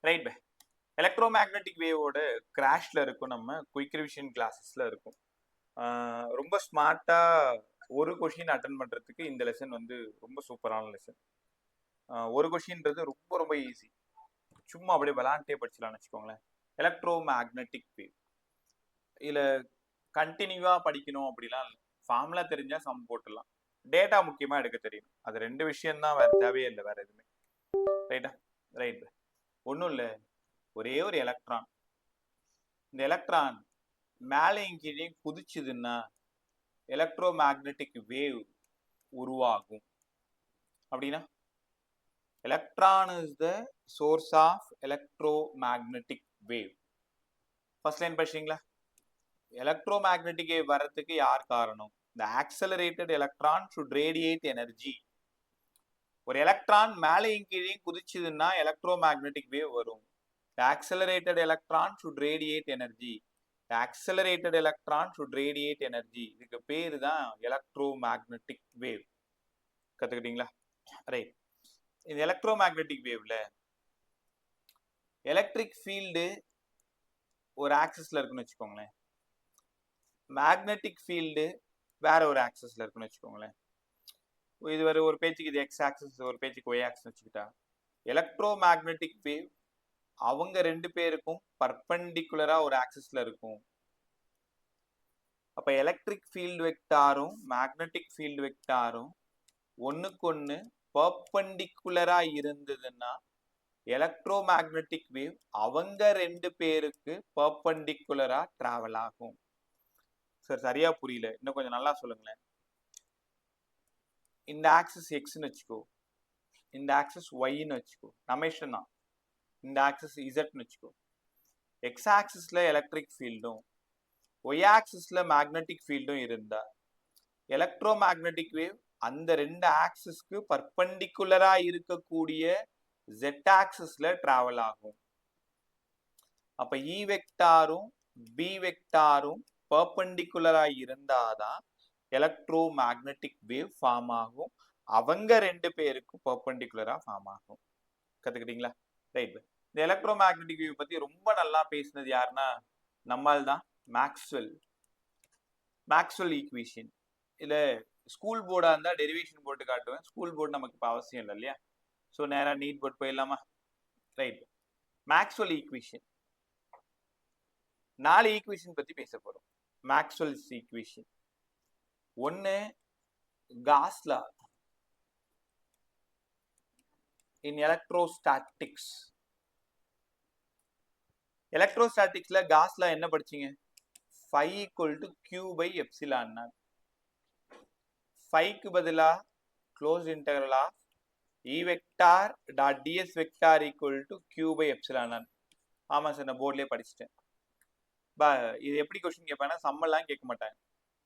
Right by. Electromagnetic வேவோட கிராஷ்ல இருக்கும், நம்ம குயிக் ரிவிஷன் கிளாஸஸ்ல இருக்கும். ரொம்ப ஸ்மார்ட்டா ஒரு கொஷின் அட்டன் பண்றதுக்கு இந்த லெசன் வந்து ரொம்ப சூப்பரான லெசன். ஒரு கொஷின்றது ரொம்ப ரொம்ப ஈஸி, சும்மா அப்படியே விளாண்டே படிச்சலாம்னு வச்சுக்கோங்களேன். எலக்ட்ரோ மேக்னெட்டிக் வேவ் இதுல கண்டினியூவா படிக்கணும் அப்படிலாம் இல்லை, ஃபார்முலா தெரிஞ்சா சம் போட்டுடலாம். டேட்டா முக்கியமா எடுக்க தெரியும், அது ரெண்டு விஷயம் தான், வேற தேவையே இல்லை வேற எதுவுமே. ரைட்டா? ரைட். ஒன்றும் இல்லை, ஒரே ஒரு எலக்ட்ரான். இந்த எலக்ட்ரான் மேலையும் கீழே குதிச்சுதுன்னா எலக்ட்ரோ மேக்னெட்டிக் வேவ் உருவாகும். அப்படின்னா electron is the source of electromagnetic wave. First line படிச்சீங்களா? எலக்ட்ரோ மேக்னெட்டிக் வேவ் வர்றதுக்கு யார் காரணம்? the accelerated electron should radiate energy. ஒரு எலக்ட்ரான் மேலையும் கீழே குதிச்சுதுன்னா எலக்ட்ரோ மேக்னெட்டிக் வேவ் வரும். the accelerated electron should radiate energy. the accelerated electron should radiate energy. இதுக்கு பேரு தான் எலக்ட்ரோ மேக்னெட்டிக் வேவ். கத்துக்கிட்டீங்களா? ரைட். இந்த எலக்ட்ரோ மேக்னெட்டிக் வேவ்ல எலக்ட்ரிக் ஃபீல்டு ஒரு ஆக்சிஸ்ல இருக்குன்னு வச்சுக்கோங்களேன், மேக்னெட்டிக் ஃபீல்டு வேற ஒரு ஆக்சிஸ்ல இருக்குன்னு வச்சுக்கோங்களேன். இது ஒரு பேச்சுக்கு இது எக்ஸ் ஆக்சிஸ், ஒரு பேச்சுக்கு ஒய் ஆக்சிஸ் வச்சுக்கிட்டா, எலக்ட்ரோ மேக்னெட்டிக் வேவ் அவங்க ரெண்டு பேருக்கும் பர்பெண்டிகுலரா ஒரு ஆக்சிஸ்ல இருக்கும். அப்ப எலக்ட்ரிக் ஃபீல்டு வெக்டாரும் மேக்னெட்டிக் ஃபீல்டு வெக்டாரும் ஒண்ணுக்கு ஒண்ணு பர்பெண்டிகுலரா இருந்ததுன்னா எலக்ட்ரோ மேக்னெட்டிக் வேவ் அவங்க ரெண்டு பேருக்கு பர்பெண்டிகுலரா டிராவல் ஆகும். சார் சரியா புரியல, இன்னும் கொஞ்சம் நல்லா சொல்லுங்களேன். இந்த ஆக்சிஸ் எக்ஸ்ன்னு வச்சுக்கோ, இந்த ஆக்சிஸ் ஒய்ன்னு வச்சுக்கோ, நம்ம இஷ்டம் தான். இந்த ஆக்சிஸ் இசட்னு வச்சுக்கோ. எக்ஸ் ஆக்சிஸ்ல எலக்ட்ரிக் ஃபீல்டும் ஒய் ஆக்சிஸ்ல மேக்னெட்டிக் ஃபீல்டும் இருந்தா எலக்ட்ரோ மேக்னெட்டிக் வேவ் அந்த ரெண்டு ஆக்சிஸ்க்கு பர்பெண்டிகுலரா இருக்கக்கூடிய ஜெட் ஆக்சிஸ்ல டிராவல் ஆகும். அப்ப இ வெக்டாரும் பி வெக்டாரும் பர்பெண்டிகுலரா இருந்தாதான் எலக்ட்ரோ மேக்னெட்டிக் வேவ் ஃபார்ம் ஆகும். அவங்க ரெண்டு பேருக்கும் பர்பெண்டிகுலரா ஃபார்ம் ஆகும். கத்துக்கிட்டீங்களா? ரைட். இந்த எலக்ட்ரோ மேக்னெட்டிக் வேவ் பத்தி ரொம்ப நல்லா பேசினது யாருன்னா நம்மால் தான், மேக்ஸ்வெல். Maxwell equation. இதுல ஸ்கூல் போர்டா இருந்தா டெரிவேஷன் போட்டு காட்டுவேன், ஸ்கூல் போர்டு நமக்கு இப்போ அவசியம் இல்லை இல்லையா? ஸோ நேரா நீட் போர்ட் போயிடலாமா? ரைட். மேக்ஸ்வெல் ஈக்குவேஷன், 4 ஈக்குவேஷன் பத்தி பேச போறோம். மேக்ஸ்வெல்ஸ் ஈக்குவேஷன் ஒன்னு cos law in electrostatics. எலக்ட்ரோஸ்டாட்டிக்ஸ்ல cos லா என்ன படிச்சீங்க? phi equal to q by epsilon naught. phi க்கு பதிலா closed integral of e vector dot ds vector equal to q by epsilon naught. ஆமா sir, நான் போர்ட்லயே படிச்சுட்டேன். இது எப்படி கொஸ்டின் கேட்பாங்கன்னா சம் எல்லாம் கேட்க மாட்டாங்க.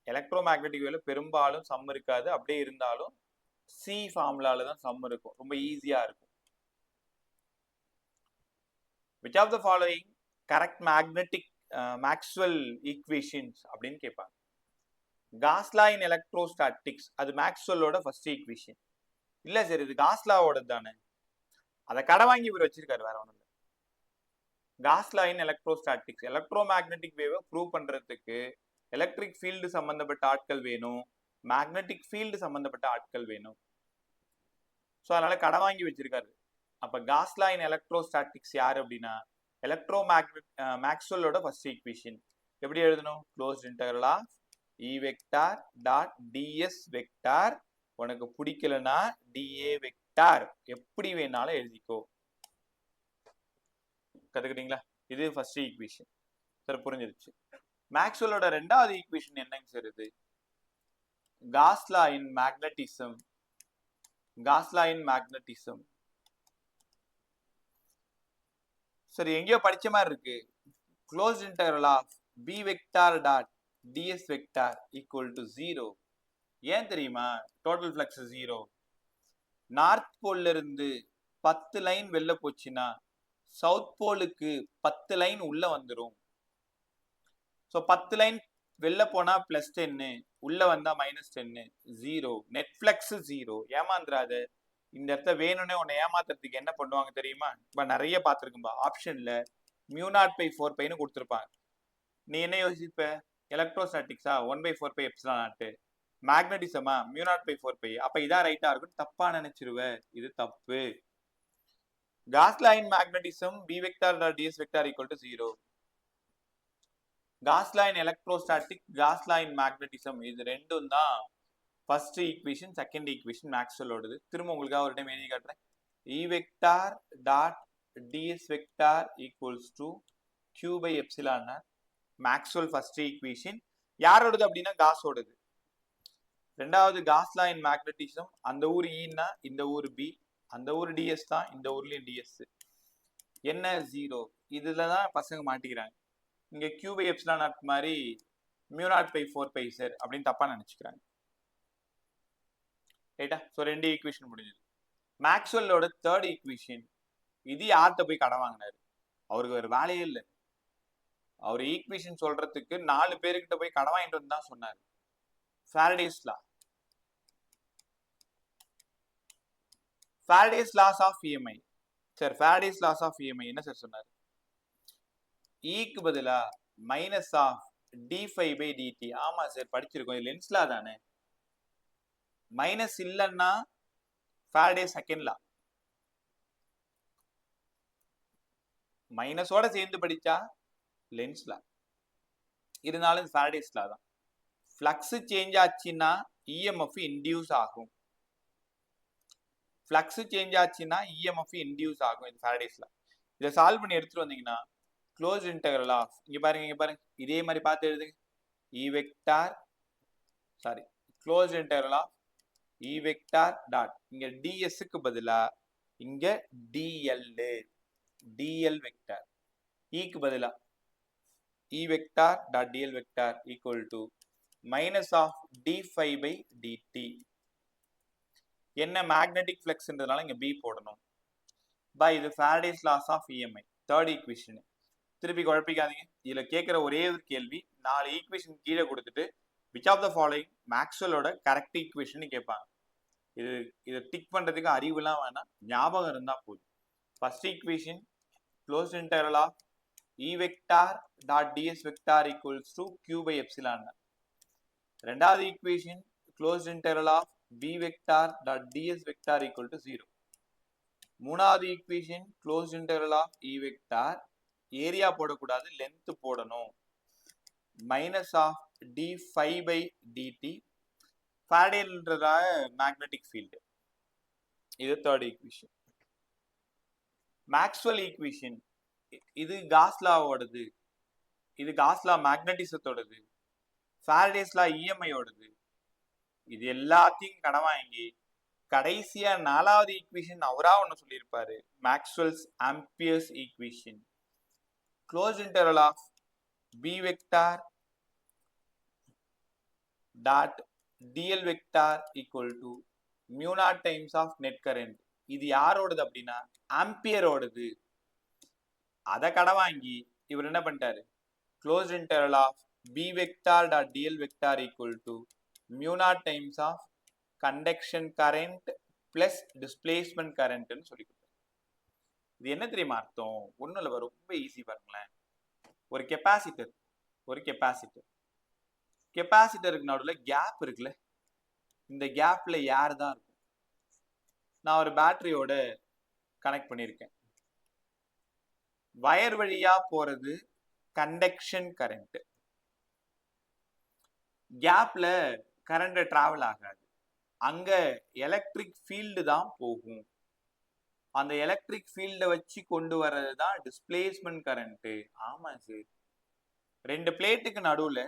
எலக்ட்ரோ மேக்னெட்டிக் வேவ்ல பெரும்பாலும் சம் இருக்காது, அப்படியே இருந்தாலும் சி ஃபார்முலால தான் சம் இருக்கும், ரொம்ப ஈஸியா இருக்கும். which of the following correct magnetic Maxwell equations அப்படின்னு கேட்பாங்க. காஸ் லா இன் எலக்ட்ரோஸ்டாட்டிக்ஸ் அது மேக்ஸ்வெல்லோட ஃபர்ஸ்ட் ஈக்குவேஷன். இல்ல சார் இது காஸ் லாவோட தானே, அதை கடை வாங்கி இவர் வச்சிருக்காரு, வேற ஒன்றும் இல்லை. Cos law in electrostatics, electro magnetic வேவை prove பண்றதுக்கு எலக்ட்ரிக் ஃபீல்டு சம்பந்தப்பட்ட ஆட்கள் வேணும், மேக்னெட்டிக் ஃபீல்டு சம்பந்தப்பட்ட ஆட்கள் வேணும். ஸோ அதனால கடை வாங்கி வச்சிருக்காரு. அப்ப காஸ் லா இன் எலக்ட்ரோஸ்டாட்டிக்ஸ் யாரு அப்படின்னா எலக்ட்ரோ மேக்ஸ்வெல்லோட ஃபர்ஸ்ட் ஈக்குவேஷன். எப்படி எழுதணும்? Closed integral of E vector dot ds vector, உனக்கு பிடிக்கலனா டிஏ வெக்டார், எப்படி வேணாலும் எழுதிக்கோ. கத்துக்கிட்டீங்களா? இது ஃபர்ஸ்ட் ஈக்குவேஷன். சார் புரிஞ்சிருச்சு. மேக்ஸ்வெல்லோட ரெண்டாவது ஈக்குவேஷன் என்னங்க சார்? இது Gauss law in magnetism. Gauss law in magnetism சரி எங்கேயோ படிச்ச மாதிரி இருக்கு. Closed integral of B vector dot ds vector equal to 0. ஏன் தெரியுமா? Total flux 0. நார்த் போல்ல இருந்து 10 லைன் வெளில போச்சுன்னா சவுத் போலுக்கு 10 லைன் உள்ள வந்துடும். ஸோ 10 லைன் வெளில போனா +10, உள்ள வந்தா -10, 0. Net flux 0. ஏமாந்துராது. இந்த இடத்த வேணும்னே உன்னை ஏமாத்துறதுக்கு என்ன பண்ணுவாங்க தெரியுமா? இப்ப நிறைய பார்த்துருக்கும்பா. ஆப்ஷன்ல μ0/4π கொடுத்துருப்பாங்க. நீ என்ன யோசிப்ப? எலக்ட்ரோஸ்டாட்டிக்ஸா 1/4π எப்சிலான் நாட், மேக்னட்டிசமா μ0/4π, அப்ப இதான் ரைட்டா இருக்கும் தப்பா நினைச்சிருவ. இது தப்பு. Cos law in magnetism B vector dot ds vector equal to 0. Gauss law in electrostatic, cos law in magnetism, இது ரெண்டும் தான் ஃபர்ஸ்ட் ஈக்குவேஷன், செகண்ட் ஈக்குவேஷன் மேக்ஸ்வெல்லோடது. திரும்ப உங்களுக்காக ஒரு டைம் எழுதி காட்டுறேன். E vector dot ds vector equals to q by epsilon naught. Maxwell first equation. யாரோடது அப்படின்னா காஸோடது. ரெண்டாவது காஸ் லா இன் மேக்னட்டிசம், அந்த ஊர் ஈன்னா இந்த ஊர் பி, அந்த ஊர் டிஎஸ் தான், இந்த ஊர்லயும் டிஎஸ். என்ன 0? இதுல தான் பசங்க மாட்டிக்கிறாங்க. இங்க q by epsilon naught மாதிரி μ0/4π சார் அப்படின்னு தப்பா நினைச்சுக்கிறாங்க. ரைட்டா? ஸோ 2 ஈக்குவேஷன் முடிஞ்சது. மேக்ஸ்வெல்லோட தேர்ட் ஈக்குவேஷன், இது யார்கிட்ட போய் கடன் வாங்கினாரு? அவருக்கு ஒரு வேலையே இல்லை. அவர் ஈக்குவேஷன் சொல்றதுக்கு 4 பேருக்கிட்ட போய் கடன் வாங்கிட்டு வந்து தான் சொன்னார். Faraday's law, Faraday's laws of EMI. Sir Faraday's laws of EMI என்ன சார் சொன்னார்? ஈக்கு பதிலா மைனஸ் ஆஃப் d5/dt. ஆமா சார் படிச்சிருக்கோம், இது லென்ஸ் லா தானே. மைனஸ் இல்லைன்னா ஃபாரடே செகண்ட் லா, மைனஸோட சேர்ந்து படிச்சா லென்ஸ் லா, இருந்தாலும் ஃபாரடேஸ் லா தான். ஃப்ளக்ஸ் சேஞ்ச் ஆச்சுன்னா இஎம்எஃப் இன்டியூஸ் ஆகும். ஃப்ளக்ஸ் சேஞ்ச் ஆச்சுன்னா இஎம்எஃப் இன்டியூஸ் ஆகும். இது ஃபாரடேஸ் லா. இதை சால்வ் பண்ணி எடுத்துட்டு வந்தீங்கன்னா க்ளோஸ் இன்டெக்ரல் ஆஃப், இங்க பாருங்க இதே மாதிரி பார்த்து எழுதுங்க. E vector, sorry, close integral of E vector dot, இங்க டிஎஸ்க்கு பதிலா இங்க dl வெக்டார், ஈக்கு பதிலா E vector dot dl vector equal to minus of d5/dt. என்ன மேக்னெட்டிக் ஃப்ளக்ஸ்ன்றதுனால இங்க B போடணும். பை இது Faraday's laws of EMI, third equation. திருப்பி குழப்பிக்காதீங்க. இதுல கேட்கிற ஒரே ஒரு கேள்வி, 4 ஈக்குவேஷன் கீழே கொடுத்துட்டு விச் ஆஃப் த ஃபாலோயிங் மேக்ஸ்வெல்லோட கரெக்ட் ஈக்குவேஷன் கேட்பாங்க. இது டிக் பண்றதுக்கு அறிவுலாம் வேணாம், ஞாபகம் இருந்தா போதும். First equation close integral of E vector dot ds vector equals to q by epsilon. ரெண்டாவது equation close integral of B vector dot ds vector equal to 0. மூணாவது equation close integral of E vector, area போடக்கூடாது, length போடணும், minus of d5/dt. ஃபாரடேன்றதாக magnetic field. இது third equation. Maxwell equation, இது cos லாவோடது, இது Gauss லா மேக்னட்டிசத்தோடது, Faraday's லா இஎம்ஐயோடது. இது எல்லாத்தையும் கடன் வாங்கி கடைசியா 4வது ஈக்குவேஷன் அவரா ஒன்று சொல்லியிருப்பாரு, Maxwell's Ampere's equation. Close integral of B vector dot dl vector equal to μ0 times of net current. இது யாரோடது அப்படின்னா ஆம்பியரோடது. அதை கடன் வாங்கி இவர் என்ன பண்ணிட்டாரு, close integral of B vector dot dl vector equal to μ0 times of conduction current plus displacement கரண்ட்னு சொல்லி கொடுத்தாரு. இது என்ன தெரியுமா அர்த்தம்? ஒன்றும் இல்லை, ரொம்ப ஈஸி பாருங்களேன். ஒரு கெப்பாசிட்டர், கெப்பாசிட்டருக்கு நடுவில் கேப் இருக்குல்ல, இந்த கேப்ல யார் தான் இருக்கும்? நான் ஒரு பேட்டரியோட கனெக்ட் பண்ணியிருக்கேன். வயர் வழியா போறது கண்டக்ஷன் கரண்ட், கேப்ல கரண்ட் டிராவல் ஆகாது, அங்க எலக்ட்ரிக் ஃபீல்டு தான் போகும். அந்த எலக்ட்ரிக் ஃபீல்டை வச்சு கொண்டு வர்றது தான் டிஸ்பிளேஸ்மெண்ட் கரண்ட். ஆமா சார், 2 பிளேட்டுக்கு நடுவுல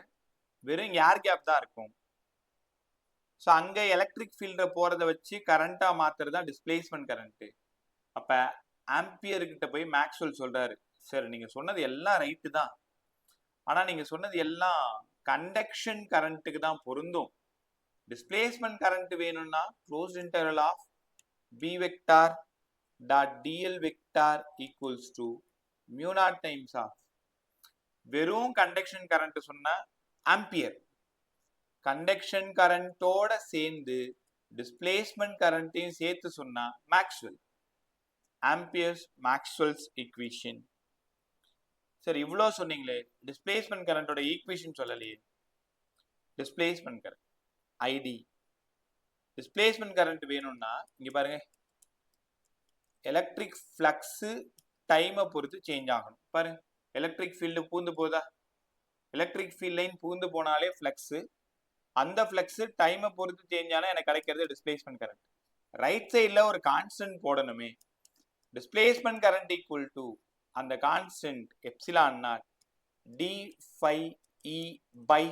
வெறும் ஏர் கேப் தான் இருக்கும். ஸோ அங்க எலக்ட்ரிக் ஃபீல்ட போறதை வச்சு கரண்டா மாத்துறது தான் டிஸ்பிளேஸ்மெண்ட் கரண்ட். அப்ப ஆம்பியர் கிட்ட போய் மேக்ஸ்வெல் சொல்றாரு, சார் நீங்க சொன்னது எல்லாம் ரைட்டு தான், ஆனா நீங்க சொன்னது எல்லாம் கண்டக்ஷன் கரண்ட்டுக்கு தான் பொருந்தும். டிஸ்பிளேஸ்மெண்ட் கரண்ட் வேணும்னா close integral of B vector dot dl vector equals to μ0 times of, வெறும் கண்டக்ஷன் கரண்ட் சொன்னா ஆம்பியர், கண்டக்ஷன் கரண்டோட சேர்ந்து டிஸ்பிளேஸ்மெண்ட் கரண்ட்டையும் சேர்த்து சொன்னா மேக்ஸ்வெல், ஆம்பியர்ஸ் மேக்ஸ்வெல்ஸ் ஈக்குவேஷன். சரி, இவ்வளோ சொன்னீங்களே, டிஸ்பிளேஸ்மெண்ட் கரண்டோட ஈக்குவேஷன் சொல்லலையே. Displacement current ID, displacement current வேணும்னா இங்க பாருங்க, எலக்ட்ரிக் ஃப்ளக்ஸ் டைமை பொறுத்து சேஞ்ச் ஆகணும். பாருங்க, எலக்ட்ரிக் ஃபீல்டு பூந்து போதா, எலக்ட்ரிக் ஃபீல்ட் லைன் பூந்து போனாலே ஃப்ளக்ஸ், அந்த ஃப்ளக்ஸ் டைமை பொறுத்து சேஞ்ச் ஆனால் எனக்கு கிடைக்கிறது டிஸ்பிளேஸ்மெண்ட் கரண்ட். ரைட் சைடில் ஒரு கான்ஸ்டன்ட் போடணுமே. டிஸ்பிளேஸ்மெண்ட் கரண்ட் ஈக்குவல் டு அந்த constant epsilon naught d phi E by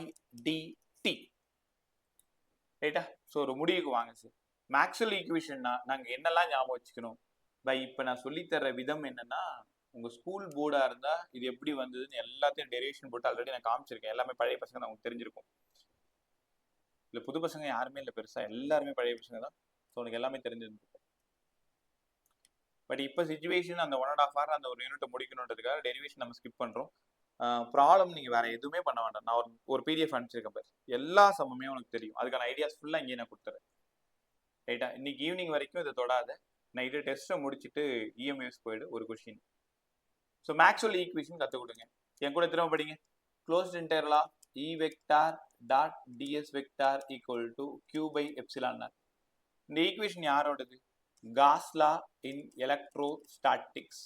dt. ரைட்டா? ஸோ ஒரு முடிவுக்கு வாங்க சார். மேக்ஸ்வெல் ஈக்குவேஷன்னா நாங்கள் என்னெல்லாம் ஞாபகம் வச்சுக்கணும்? பை இப்போ நான் சொல்லித்தர விதம் என்னன்னா, உங்கள் ஸ்கூல் போர்டாக இருந்தால் இது எப்படி வந்ததுன்னு எல்லாத்தையும் டெரிவேஷன் போட்டு ஆல்ரெடி நான் காமிச்சிருக்கேன். எல்லாமே பழைய பசங்க தான், உங்களுக்கு தெரிஞ்சிருக்கும். இல்லை புது பசங்க யாருமே இல்லை பெருசாக, எல்லாருமே பழைய பசங்க தான். ஸோ உனக்கு எல்லாமே தெரிஞ்சிருந்துருக்கு. பட் இப்போ சுச்சுவேஷன் அந்த 1.5 hour அந்த ஒரு யூனிட்டை முடிக்கணுன்றதுக்காக டெரிவேஷன் நம்ம ஸ்கிப் பண்ணுறோம். ப்ராப்ளம் நீங்கள் வேறு எதுவுமே பண்ண வேண்டாம். நான் ஒரு பிடிஎஃப் அனுப்பிச்சிருக்கேன் பாரு, எல்லா சமமே உனக்கு தெரியும். அதுக்கான ஐடியாஸ் ஃபுல்லாக இங்கே நான் கொடுத்துறேன். ரைட்டா? இன்னைக்கு ஈவினிங் வரைக்கும் இதை தொடாத. நைட்டு டெஸ்ட்டை முடிச்சுட்டு இஎம்எஸ் போயிடு ஒரு கொஷின். ஸோ மேக்ஸ்வெல் ஈக்குவேஷன் கற்றுக் கொடுங்க. என் கூட திரும்ப படிங்க. Closed interval of E vector dot ds vector equal to Q by epsilon naught. இந்த ஈக்குவேஷன் யாரோடது? Gauss law in electrostatics.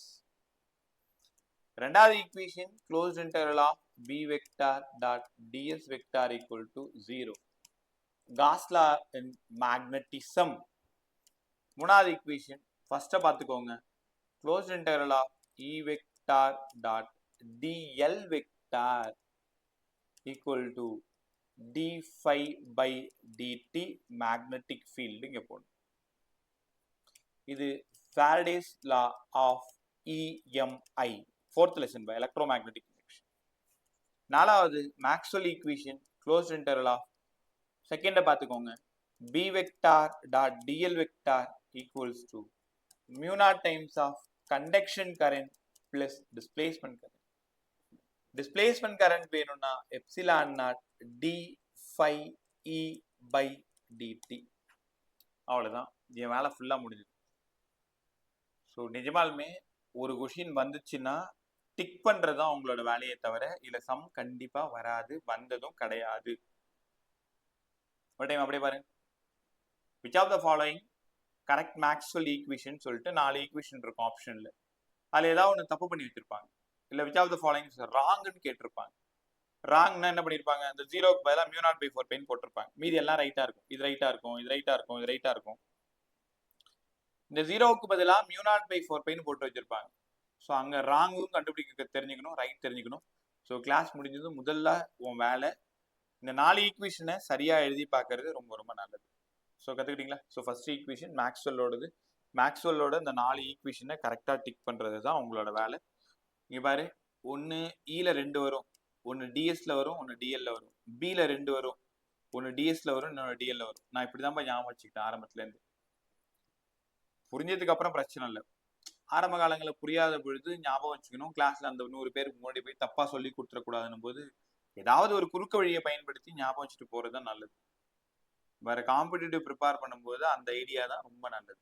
ரெண்டாவது equation closed interval of B vector dot ds vector equal to 0. Gauss law in magnetism. மூணாவது equation ஃபர்ஸ்ட்டை பார்த்துக்கோங்க. Closed interval of E vector dot dl vector equal to d phi by dt magnetic field இங்கே போடணும். இது Faraday's law of EMI, fourth lesson by electromagnetic induction. நாலாவது Maxwell equation closed interval of, செகண்டை பார்த்துக்கோங்க, B vector dot dl vector equals to mu naught times of conduction current plus displacement current. Displacement current வேணும்னா epsilon naught d phi E by dt. அவ்வளோதான், என் வேலை ஃபுல்லாக முடிஞ்சுது. So நிஜமாலுமே ஒரு கொஷின் வந்துச்சுன்னா டிக் பண்ணுறது தான் உங்களோட வேலையை தவிர இல்லை சம் கண்டிப்பாக வராது, வந்ததும் கிடையாது. ஒரு டைம் அப்படியே பாருங்க. Which of the following correct Maxwell equation சொல்லிட்டு 4 ஈக்குவேஷன் இருக்கும் ஆப்ஷனில். அதில் ஏதாவது ஒன்று தப்பு பண்ணி வச்சிருப்பாங்க, இல்லை விச் ஆஃப் த ஃபாலோயிங் ராங்னு கேட்டிருப்பாங்க. ராங்னா என்ன பண்ணியிருப்பாங்க, அந்த 0க்கு பதிலாக மியூ நாட் பை 4 பெயின் போட்டிருப்பாங்க. மீதி எல்லாம் ரைட்டாக இருக்கும். இது ரைட்டாக இருக்கும், இது ரைட்டாக இருக்கும், இது ரைட்டாக இருக்கும். இந்த 0க்கு பதிலாக மியூ நாட் பை 4 பெயின் போட்டு வச்சிருப்பாங்க. ஸோ அங்கே ராங்கும் கண்டுபிடிக்க தெரிஞ்சுக்கணும், ரைட் தெரிஞ்சுக்கணும். ஸோ கிளாஸ் முடிஞ்சது முதல்ல உன் வேலை இந்த 4 ஈக்குவேஷனை சரியாக எழுதி பார்க்கறது ரொம்ப ரொம்ப நல்லது. ஸோ கற்றுக்கிட்டீங்களா? ஸோ ஃபர்ஸ்ட் ஈக்குவேஷன் மேக்ஸ்வெல்லோடது. மேக்ஸ்வெல்லோட இந்த 4 ஈக்குவேஷனை கரெக்டாக டிக் பண்ணுறது தான் உங்களோட வேலை. இங்கே பாரு, ஒன்று ஈல 2 வரும், ஒன்று டிஎஸ்ல வரும், ஒன்று டிஎல்ல வரும். பியில் 2 வரும், ஒன்று டிஎஸ்ல வரும், இன்னொன்று டிஎல்ல வரும். நான் இப்படி தான் ஞாபகம் வச்சுக்கிட்டேன் ஆரம்பத்துலேருந்து. புரிஞ்சதுக்கு அப்புறம் பிரச்சனை இல்லை. ஆரம்ப காலங்களில் புரியாத பொழுது ஞாபகம் வச்சுக்கணும். கிளாஸ்ல அந்த 100 பேருக்கு முன்னாடி போய் தப்பா சொல்லி கொடுத்துடக்கூடாதுன்னு போது ஏதாவது ஒரு குறுக்கு வழியை பயன்படுத்தி ஞாபகம் வச்சுட்டு போறது தான் நல்லது. வேற காம்படிட்டிவ் ப்ரிப்பேர் பண்ணும்போது அந்த ஐடியா தான் ரொம்ப நல்லது.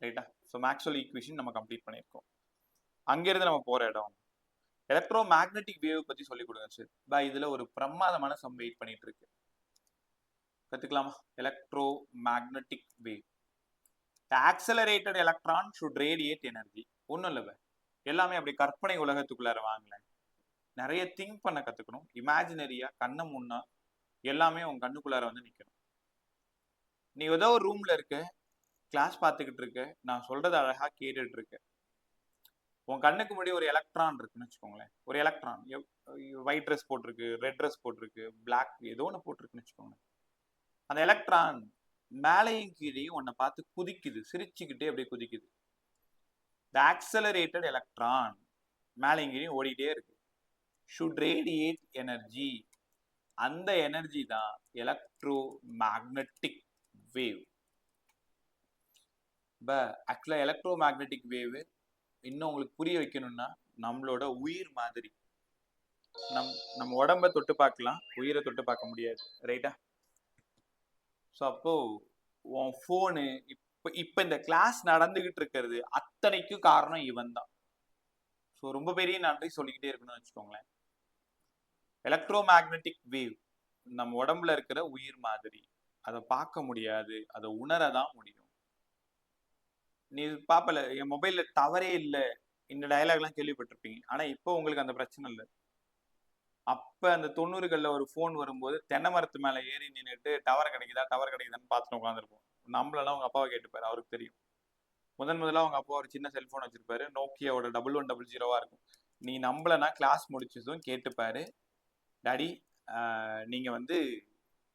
ரைட்டா? ஸோ மேக்ஸ்வெல் ஈக்குவேஷன் நம்ம கம்ப்ளீட் பண்ணியிருக்கோம். அங்கிருந்து நம்ம போற இடம் எலக்ட்ரோ மேக்னெட்டிக் வேவ் பத்தி சொல்லி கொடுங்க சார். பா இதுல ஒரு பிரமாதமான சம் வெயிட் பண்ணிட்டு இருக்கு, கத்துக்கலாமா? Electromagnetic wave. The accelerated electron should radiate energy. ஒன்றும் இல்லை, எல்லாமே அப்படி கற்பனை உலகத்துக்குள்ளார வாங்கல. நிறைய திங்க் பண்ண கற்றுக்கணும். இமேஜினரியா கண்ணை முன்னா எல்லாமே உன் கண்ணுக்குள்ளார வந்து நிற்கணும். நீ ஏதோ ஒரு ரூம்ல இருக்க, கிளாஸ் பார்த்துக்கிட்டு இருக்க, நான் சொல்றது அழகா கேட்டுட்டு இருக்க. உன் கண்ணுக்கு முன்னாடி ஒரு எலக்ட்ரான் இருக்குன்னு வச்சுக்கோங்களேன். ஒரு எலக்ட்ரான் ஒயிட் ட்ரெஸ் போட்டிருக்கு, ரெட் ட்ரெஸ் போட்டிருக்கு, பிளாக் ஏதோ ஒன்று போட்டிருக்குன்னு வச்சுக்கோங்களேன். அந்த எலக்ட்ரான் மேலையும் கீழையும் உன்னை பார்த்து குதிக்குது, சிரிச்சுக்கிட்டே அப்படியே குதிக்குது. The accelerated electron மேலையும் கீழையும் ஓடிட்டே இருக்கு. should radiate energy. அந்த எனர்ஜி தான் எலக்ட்ரோ மேக்னெட்டிக் வேவ். ஆக்சுவலா எலக்ட்ரோ மேக்னெட்டிக் வேவ் இன்னும் உங்களுக்கு புரிய வைக்கணும்னா நம்மளோட உயிர் மாதிரி. நம்ம உடம்ப தொட்டு பார்க்கலாம், உயிரை தொட்டு பார்க்க முடியாது. ரைட்டா? ஸோ அப்போ உன் ஃபோனு இப்ப இந்த கிளாஸ் நடந்துகிட்டு இருக்கிறது அத்தனைக்கும் காரணம் இவன் தான். ஸோ ரொம்ப பெரிய நன்றி சொல்லிக்கிட்டே இருக்கணும்னு வச்சுக்கோங்களேன். எலக்ட்ரோ மேக்னெட்டிக் வேவ் நம்ம உடம்புல இருக்கிற உயிர் மாதிரி. அதை பார்க்க முடியாது, அதை உணரதான் முடியும். நீ பாப்பல, என் மொபைல்ல டவரே இல்லை, இந்த டயலாக்லாம் கேள்விப்பட்டிருப்பீங்க. ஆனா இப்போ உங்களுக்கு அந்த பிரச்சனை இல்லை. அப்ப அந்த 90கள்ல ஒரு ஃபோன் வரும்போது தென்னை மரத்து மேல ஏறி நின்னுட்டு டவர் கிடைக்குதான்னு பார்த்துட்டு உட்காந்துருப்போம். நம்மளெல்லாம் உங்க அப்பாவை கேட்டுப்பாரு, அவருக்கு தெரியும். முதல்ல அவங்க அப்பா ஒரு சின்ன செல்போன் வச்சிருப்பாரு, நோக்கியாவோட 1100 இருக்கும். நீ நம்பலன்னா கிளாஸ் முடிச்சதும் கேட்டுப்பாரு, டாடி நீங்க வந்து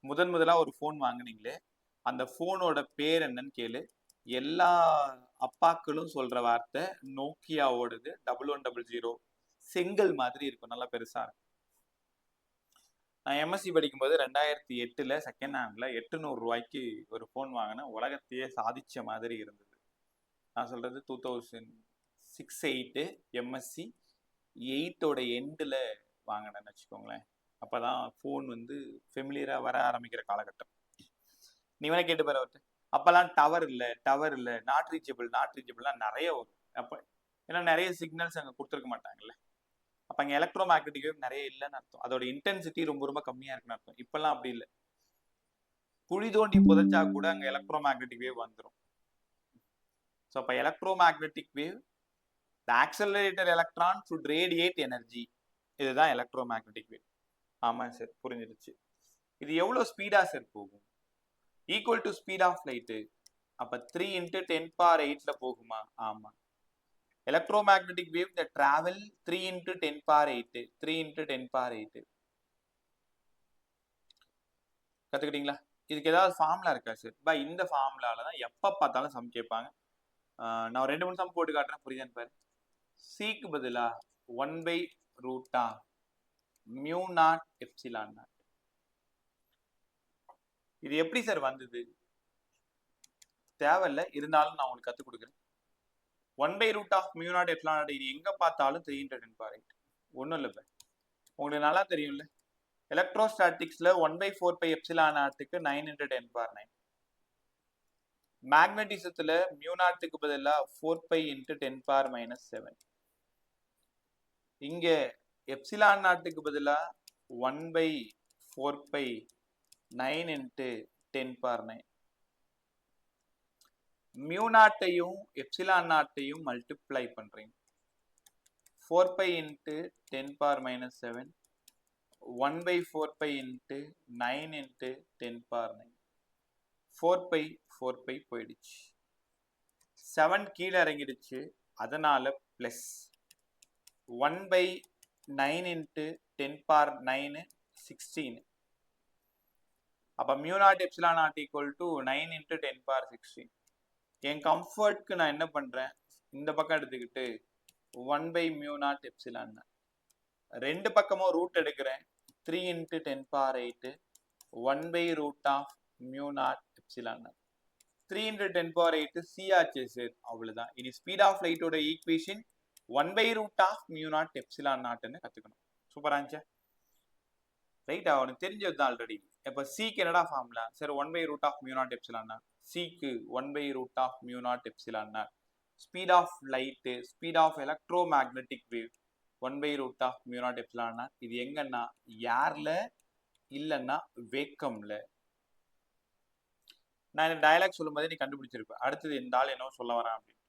முதலா ஒரு ஃபோன் வாங்குனீங்களே, அந்த ஃபோனோட பேர் என்னன்னு கேளு. எல்லா அப்பாக்களும் சொல்ற வார்த்தை நோக்கியாவோடது 1100, செங்கல் மாதிரி இருக்கும், நல்லா பெருசா இருக்கும். நான் எம்எஸ்சி படிக்கும்போது 2008ல செகண்ட் ஹேண்ட்ல 800 ரூபாய்க்கு ஒரு ஃபோன் வாங்கினேன். உலகத்தையே சாதிச்ச மாதிரி இருந்தது. நான் சொல்றது 2006-8 எம்எஸ்சி 8ஓட எண்டில் வாங்கினேன்னு வச்சுக்கோங்களேன். அப்பதான் ஃபோன் வந்து ஃபெமிலியரா வர ஆரம்பிக்கிற காலகட்டம். நீ வேணா கேட்டு பாரு அவர்கிட்ட. அப்பெல்லாம் டவர் இல்லை, நாட் ரீச்சபிள்லாம் நிறைய வரும். அப்ப ஏன்னா நிறைய சிக்னல்ஸ் அங்கே கொடுத்துருக்க மாட்டாங்கல்ல. அப்ப அங்கே எலக்ட்ரோ மேக்னெட்டிக் வேவ் நிறைய இல்லைன்னு அர்த்தம். அதோட இன்டென்சிட்டி ரொம்ப கம்மியா இருக்குன்னு அர்த்தம். இப்பெல்லாம் அப்படி இல்லை. குழி தோண்டி புதைச்சா கூட அங்கே எலக்ட்ரோ மேக்னெட்டிக் வேவ் வந்துடும். ஸோ அப்போ electromagnetic wave, the accelerator electron should radiate energy. இதுதான் எலக்ட்ரோ மேக்னெட்டிக் வேவ். ஆமா சார், புரிஞ்சிருச்சு. இது எவ்வளவு ஸ்பீடா சார் போகும்? Equal to speed of light. அப்ப 3 × 10⁸ போகுமா? ஆமா. Electromagnetic wave that travel 3 × 10⁸. 3 × 10⁸. கத்துக்கிட்டீங்களா? இதுக்கு ஏதாவது ஃபார்முலா இருக்கா சார்? பா இந்த ஃபார்முலால தான் எப்ப பார்த்தாலும் சம் கேட்பாங்க. நான் 2-3 சம் போட்டு காட்டுறேன், புரியுதான்னு பாரு. சிக்கு பதிலா 1/√μ0ε0. இது எப்படி சார் வந்தது? தேவையில்லை, இருந்தாலும் நான் உங்களுக்கு கற்றுக் கொடுக்குறேன். 1/√μ0ε0 இது எங்க பார்த்தாலும் 3 × 10⁸. ஒன்றும் இல்லை, உங்களுக்கு நல்லா தெரியும்ல. எலக்ட்ரோஸ்டாட்டிக்ஸ்ல 1/4πε0க்கு 9 × 10⁹. மேக்னட்டிசத்துல μ0க்கு பதிலாக 4π × 10⁻⁷. இங்க ε0க்கு பதிலாக 1/4π 9 × 10⁹. μ0ஐயும் ε0ஐயும் மல்டிப்ளை பண்றீங்க. 4π × 10⁻⁷, 1/4π × 9 × 10⁹. 4π போயிடுச்சு. 7 கீழே இறங்கிடுச்சு, அதனால பிளஸ் 1/9 × 10⁹ 16. அப்ப μ0 ε0 ஈக்குவல் டு 9 × 10⁻16. என் கம்ஃபர்ட்க்கு நான் என்ன பண்றேன், இந்த பக்கம் எடுத்துக்கிட்டு 1/μ0ε. ரெண்டு பக்கமும் ரூட் எடுக்கிறேன். 3 × 10⁸, 1/√μ0ε. 3 × 10⁸ சி ஆச்சு சார், அவ்வளவுதான். இனி ஸ்பீட் ஆஃப் லைட்டோட ஈக்குவேஷன் 1/√μ0ε0ன்னு கத்துக்கணும். சூப்பரா இருந்துச்சு, ரைட்? அவனுக்கு தெரிஞ்சது தான் ஆல்ரெடி. இப்ப சிக்கு என்னடா ஃபார்முலா சார்? 1/√μ0ε. சிக்கு 1/√μ0ε. Speed of light, speed of electromagnetic wave 1/√μ0ε. இது எங்கன்னா ஏர்ல, இல்லைன்னா வேக்கம்ல. நான் இந்த டயலாக் சொல்லும் போதே நீ கண்டுபிடிச்சிருப்பேன் அடுத்தது இந்த ஆள் என்ன சொல்ல வரான் அப்படின்னு.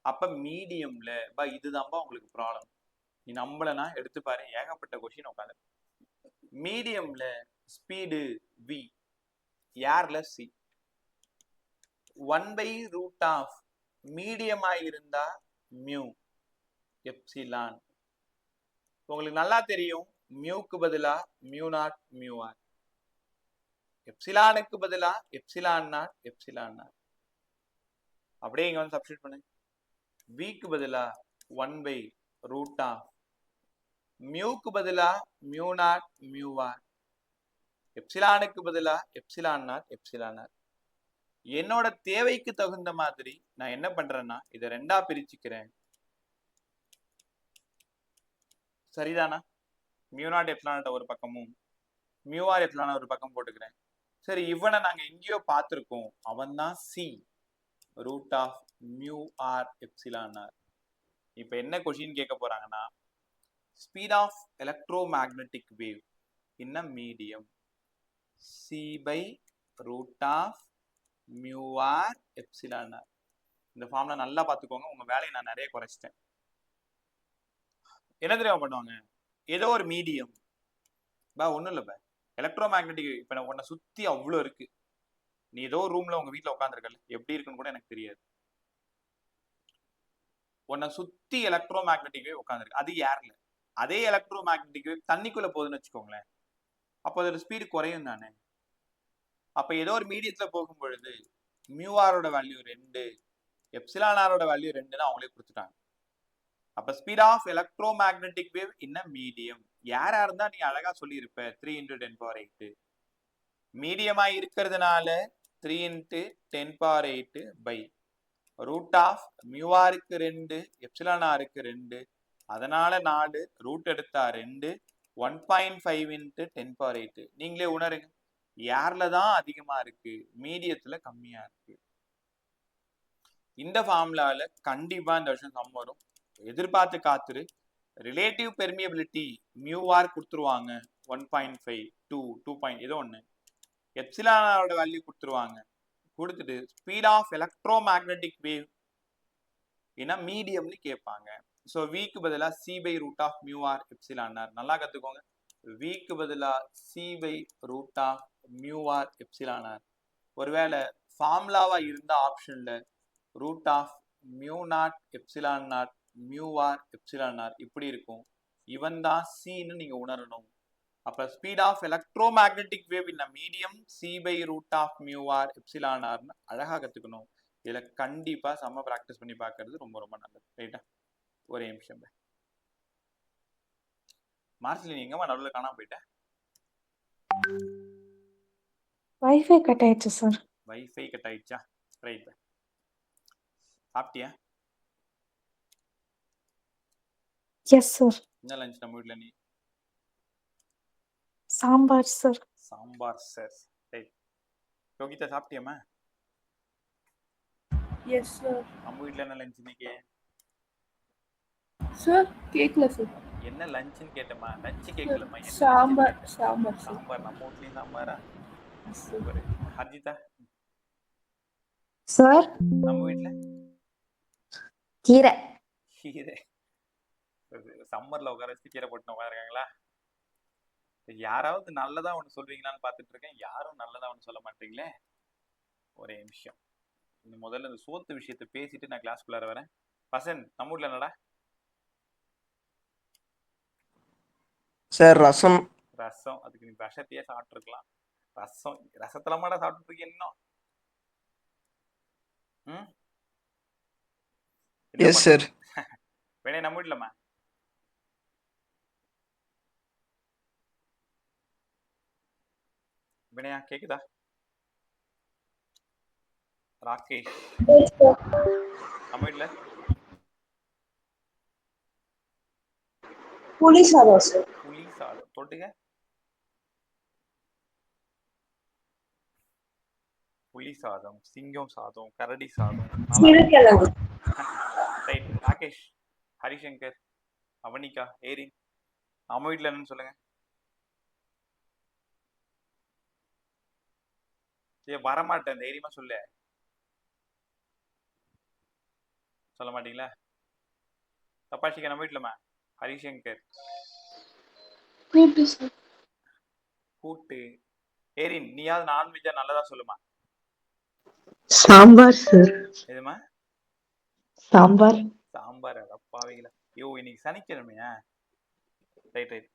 அப்ப மீடியம்ல இதுதான்பா உங்களுக்கு ப்ராப்ளம். நீ நம்பலனா எடுத்து பாரு, ஏகப்பட்ட கொஸ்டின் உட்காந்து. மீடியம்ல ஸ்பீடு v, ஏர்ல c. 1/√, மீடியமா இருந்தா மியூ எப்சிலான். உங்களுக்கு நல்லா தெரியும், மியூக்கு பதிலா μ0 μr, எப்சிலானுக்கு பதிலா ε0 ε0. அப்படியே இங்க வந்து சப்ஸ்டிட் பண்ணு. விக்கு பதிலா 1/√, மியூக்கு பதிலா μ0 μr, எப்சிலானுக்கு பதிலா ε0 ε0. என்னோட தேவைக்கு தகுந்த மாதிரி நான் என்ன பண்றேன்னா இதை ரெண்டா பிரிச்சுக்கிறேன். சரிதானா? μ0 ε0 ஒரு பக்கமும் μr ε0 ஒரு பக்கம் போட்டுக்கிறேன். சரி, இவனை நாங்க எங்கேயோ பார்த்திருக்கோம். அவன் தான் c root of mu r epsilon r. இப்ப என்ன கொஸ்டின் கேட்க போறாங்கன்னா, speed of electromagnetic wave in a medium C by root of mu r epsilon r. இந்த ஃபார்ம்ல நல்லா பார்த்துக்கோங்க, உங்க வேலையை நான் நிறைய குறைச்சிட்டேன். என்ன தெரியாம பண்ணுவாங்க, ஏதோ ஒரு மீடியம் ஒன்றும் இல்லை எலக்ட்ரோ மேக்னெட்டிக். இப்போ உன்னை சுற்றி அவ்வளோ இருக்கு, நீ ஏதோ ரூம்ல உங்க வீட்டில் உட்காந்துருக்கல, எப்படி இருக்குன்னு கூட எனக்கு தெரியாது. உன்னை சுற்றி எலக்ட்ரோ மேக்னெட்டிக் வேவ் உட்காந்துருக்கு, அது ஏர்ல. அதே எலக்ட்ரோ மேக்னெட்டிக் வேவ் தண்ணிக்குள்ள போகுதுன்னு வச்சுக்கோங்களேன், அப்போ அதோட ஸ்பீடு குறையும் தானே. அப்போ ஏதோ ஒரு மீடியத்தில் போகும் பொழுது மியூஆரோட வேல்யூ 2, எப்சிலான் ஆரோட வேல்யூ 2ன்னு அவங்களே கொடுத்துட்டாங்க. அப்ப speed of electromagnetic wave in a medium, யாரா இருந்தா நீ அழகா சொல்லியிருப்ப 3 × 10⁸. மீடியமா இருக்கிறதுனால 3 × 10⁸ பை ரூட் ஆஃப் மியூஆருக்கு 2, எப்சிலான் ஆருக்கு 2, அதனால 4, ரூட் எடுத்தா 2, 1.5 × 10⁸. நீங்களே உணருங்க, ஏர்ல தான் அதிகமா இருக்கு, மீடியத்துல கம்மியா இருக்கு. இந்த ஃபார்முலால கண்டிப்பா இந்த வருஷம் சம் வரும், எதிர்பார்த்து காத்துரு. ரிலேட்டிவ் பெர்மியபிலிட்டி மியூஆர் கொடுத்துருவாங்க 1.5, 2, 2. ஏதோ ஒன்று. எப்சிலானோட வேல்யூ கொடுத்துருவாங்க, கொடுத்துட்டு speed of electromagnetic wave ஏன்னா மீடியம்னு கேட்பாங்க. ஸோ விக்கு பதிலாக C by root of mu r epsilon r. நல்லா கற்றுக்கோங்க, விக்கு பதிலாக C by root of mu r epsilon r. ஒருவேளை ஃபார்முலாவா இருந்த ஆப்ஷன்ல root of mu naught epsilon naught mu r epsilon r இப்படி இருக்கும். இவன் தான் சின்னு நீங்க உணரணும். அப்ப speed of electromagnetic wave in medium C by root of mu r epsilon ஆர்னு அழகா கத்துக்கணும். இதுல கண்டிப்பா செம்ம பிராக்டிஸ் பண்ணி பார்க்கறது ரொம்ப ரொம்ப நல்லது. ரைட்டா? ஒரே நிமிஷம். மார்ச்ல நீ எங்கம்மா நடுவில் காணாம போயிட்ட? வைஃபை கட் ஆயிடுச்சு சார். வைஃபை கட் ஆயிடுச்சா? ரைட். சாப்பிட்டியா? Yes sir. என்ன லஞ்ச் நம்ம வீட்டில் நீ? Sambar sir. Sambar sir. Right. Yogitha சாப்பிட்டியாம்மா? Yes sir. நம்ம வீட்டில் என்ன லஞ்ச் இன்னைக்கு? சார் கேக்கல சார். என்ன லஞ்ச்னு கேட்டமா? லஞ்ச் கேக்கலமா? சாம்பார். சாம்பார். சாம்பார். நம்ம வீட்லயும் சாம்பாரா? சூப்பர். ஹர்ஜிதா சார். நம்ம வீட்ல கீரை. கீரை. சம்மர்ல உட்கார வச்சு கீரை போட்டு உட்காந்துருக்காங்களா? யாராவது நல்லதா ஒன்று சொல்வீங்களான்னு பார்த்துட்டு இருக்கேன், யாரும் நல்லதா ஒன்று சொல்ல மாட்டீங்களே. ஒரே நிமிஷம், இந்த முதல்ல இந்த சோத்து விஷயத்தை பேசிட்டு நான் கிளாஸ்க்குள்ளார வரேன். பசன், நம்ம வீட்ல என்னடா? சார் ரசம். ரசம். அதுக்கு நீ விஷத்தையே சாப்பிட்டுருக்கலாம். ரசத்துல மாடா சாப்பிட்டு இருக்கீங்க இன்னும்? Yes sir. வேணே நம்ம வீட்லம்மா வினயா கேக்குதா? ராகேஷ் நம்ம வீட்ல புளி சாதம் சார். புளி சாதம். தொட்டுக்க? புளி சாதம், சிங்கம் சாதம், கரடி சாதம். ரைட். ராகேஷ், ஹரிசங்கர், அவனிகா, ஏரின், நம்ம வீட்ல என்னன்னு சொல்லுங்க. வரமாட்டேன், தைரியமா சொல்லு. சொல்ல மாட்டீங்களா? தப்பாஷிக்கா நம்ம வீட்லமா? ஹரிசங்கர் கூட்டு. ஏரின், நீயாவது நான்வெஜ்ஜா நல்லதா சொல்லுமா? சாம்பார் சார். எதுமா? சாம்பார். சாம்பார். அடப்பாவீங்களா. ஐயோ, இன்னைக்கு சனிக்கிழமையா? Right right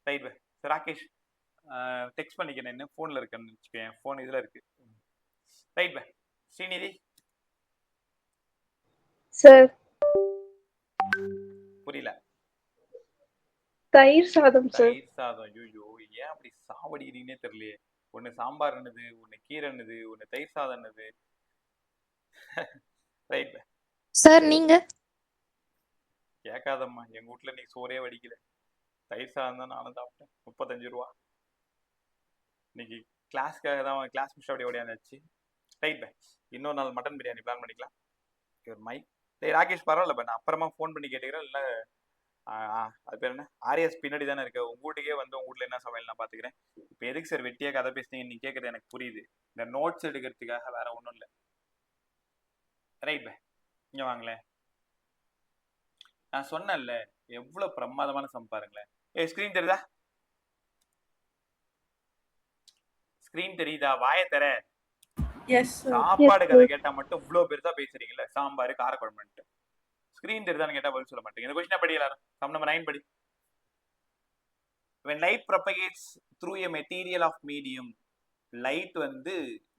right. Rakesh text பண்ணிக்கிறேன், என்ன ஃபோனில் இருக்கேன்னு வச்சுக்கேன். ஃபோன் இதில் இருக்கு. Right bye. ஸ்ரீநிதி சார். புரியல. தயிர் சாதம் சார். தயிர் சாதம். ஐயோ, ஏன் அப்படி சாவடிக்கிறீங்கன்னே தெரியலையே. ஒன்று சாம்பார் என்னது, ஒன்று கீரை என்னது, ஒன்று தயிர் சாதம் என்னது. Right by. சார் நீங்க கேட்காதம்மா, எங்க வீட்டில் நீ சோறே வடிக்கல. தயிர் சாதம் தான் நானும் சாப்பிட்டேன். 35 ரூபா. இன்னைக்கு கிளாஸ்க்காக தான் கிளாஸ் முடிச்சு அப்படியே ஓடியாந்துச்சு. ரைட் பை, இன்னொரு நாள் மட்டன் பிரியாணி பிளான் பண்ணிக்கலாம். ஒரு மைக் டேய் ராகேஷ் பரவாயில்ல பா, நான் அப்புறமா ஃபோன் பண்ணி கேட்டுக்கிறேன். இல்லை அது பேர் என்ன, ஆர்எஸ் பின்னாடி தானே இருக்கு, உங்க வீட்டுக்கே வந்து உங்க வீட்டில் என்ன சமையல் நான் பார்த்துக்கிறேன். இப்போ எதுக்கு சார் வெட்டியாக கதை பேசுனீங்க நீ கேட்குறது எனக்கு புரியுது. இந்த நோட்ஸ் எடுக்கிறதுக்காக வேற ஒன்றும் இல்லை. ரைட் பை, இங்கே வாங்களேன். நான் சொன்னேன்ல எவ்வளோ பிரமாதமான சம் பாருங்களேன். ஸ்க்ரீன் தெரியுதா? ஸ்க்ரீன் தெரியுதா? வாயை தர. Yes sir. சாப்பாடு கதை கேட்டா மட்டும் இவ்வளோ பெருசா பேசுறீங்கல்ல, சாம்பார் காரக்குழம்புன்ட்டு. ஸ்க்ரீன் தெரியுதான்னு கேட்டா பதில் சொல்ல மாட்டீங்க. இந்த கொஸ்டின் படி எல்லாரும். சம் நம்பர் 9 படி. When light propagates through a material of medium, light வந்து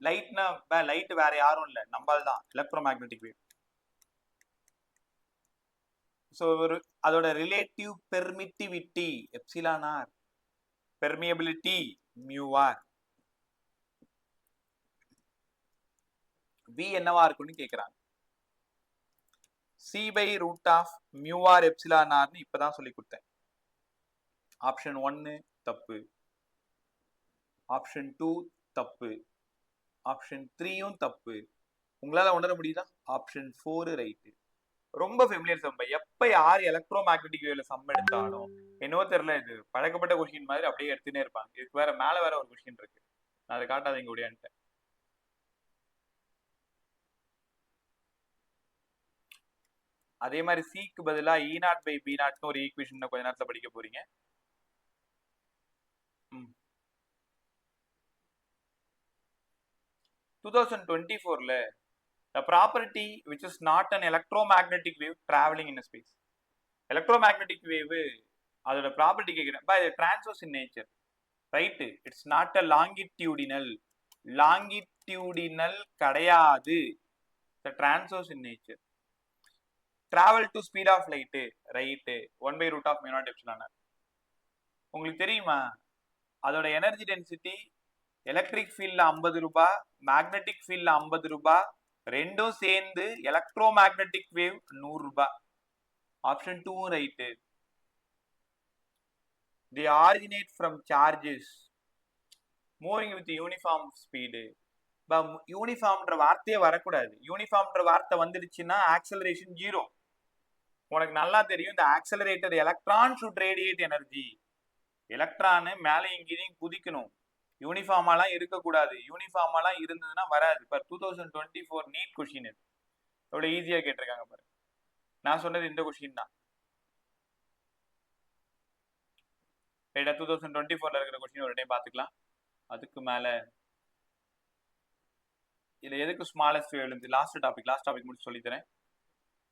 லைட்னா லைட் வேற யாரும் இல்லை, நம்மால் தான், எலக்ட்ரோமேக்னெட்டிக் வேவ். ஸோ ஒரு அதோட relative permittivity epsilon r, permeability mu r, V என்னவா இருக்குன்னு கேக்குறாங்க. C by root of mu r epsilon r னு இப்பதான் சொல்லி கொடுத்தேன். ஆப்ஷன் 1 தப்பு, ஆப்ஷன் 2 தப்பு, ஆப்ஷன் 3யும் தப்பு. உங்களால உணர முடியுதா? Option 4 right. ரொம்ப ஃபெமிலியர் சம். எப்ப யார் எலக்ட்ரோ மேக்னெட்டிக் வேவ்ல சம் எடுத்தாலும் என்னவோ தெரியல, இது பழக்கப்பட்ட கொஸ்டின் மாதிரி அப்படியே எடுத்துனே இருப்பாங்க. இதுக்கு வேற மேல வேற ஒரு கொஸ்டின் இருக்கு, நான் அதை காட்டாதீங்க ஓடியான்ட்டேன். அதே மாதிரி சிக்கு பதிலா E0 by B0 ஒரு ஈக்குவேஷன் கொஞ்ச நேரத்துல படிக்க போறீங்க. 2024ல the property which is not an electromagnetic wave traveling in a space. electromagnetic wave அதோட ப்ராப்பர்ட்டி கேக்குறேன். By transverse in nature, right? It's not a longitudinal கிடையாது, the transverse in nature. travel to speed of light, right? 1 by root of mu naught epsilon r. உங்களுக்கு தெரியுமா அதோட energy density electric ஃபீல்ட்ல 50 ரூபாய், magnetic ஃபீல்ட்ல 50 ரூபாய், ரெண்டும் சேர்ந்து எலக்ட்ரோ மேக்னெட்டிக் வேவ் 100 ரூபாய். Option 2 right. they originate from charges moving with uniform speed. யூனிஃபார்ம்ன்ற வார்த்தையே வரக்கூடாது. யூனிஃபார்ம்ன்ற வார்த்தை வந்துடுச்சுன்னா ஆக்சலரேஷன் 0. உனக்கு நல்லா தெரியும், இந்த accelerator electron should radiate energy. Electron மேலே இங்கேயும் குதிக்கணும், யூனிஃபார்மாலாம் இருக்கக்கூடாது. யூனிஃபார்மாலாம் இருந்ததுன்னா வராது. இப்போ 2024 நீட் கொஸ்டின் இது எவ்வளோ ஈஸியாக கேட்டிருக்காங்க பாரு. நான் சொன்னது இந்த கொஸ்டின் தான். ரைட்டா? 2024ல இருக்கிற கொஸ்டின் ஒரு டைம் பார்த்துக்கலாம். அதுக்கு மேலே இதில் எதுக்கு smallest wave length last topic முடிச்சு சொல்லித்தரேன்.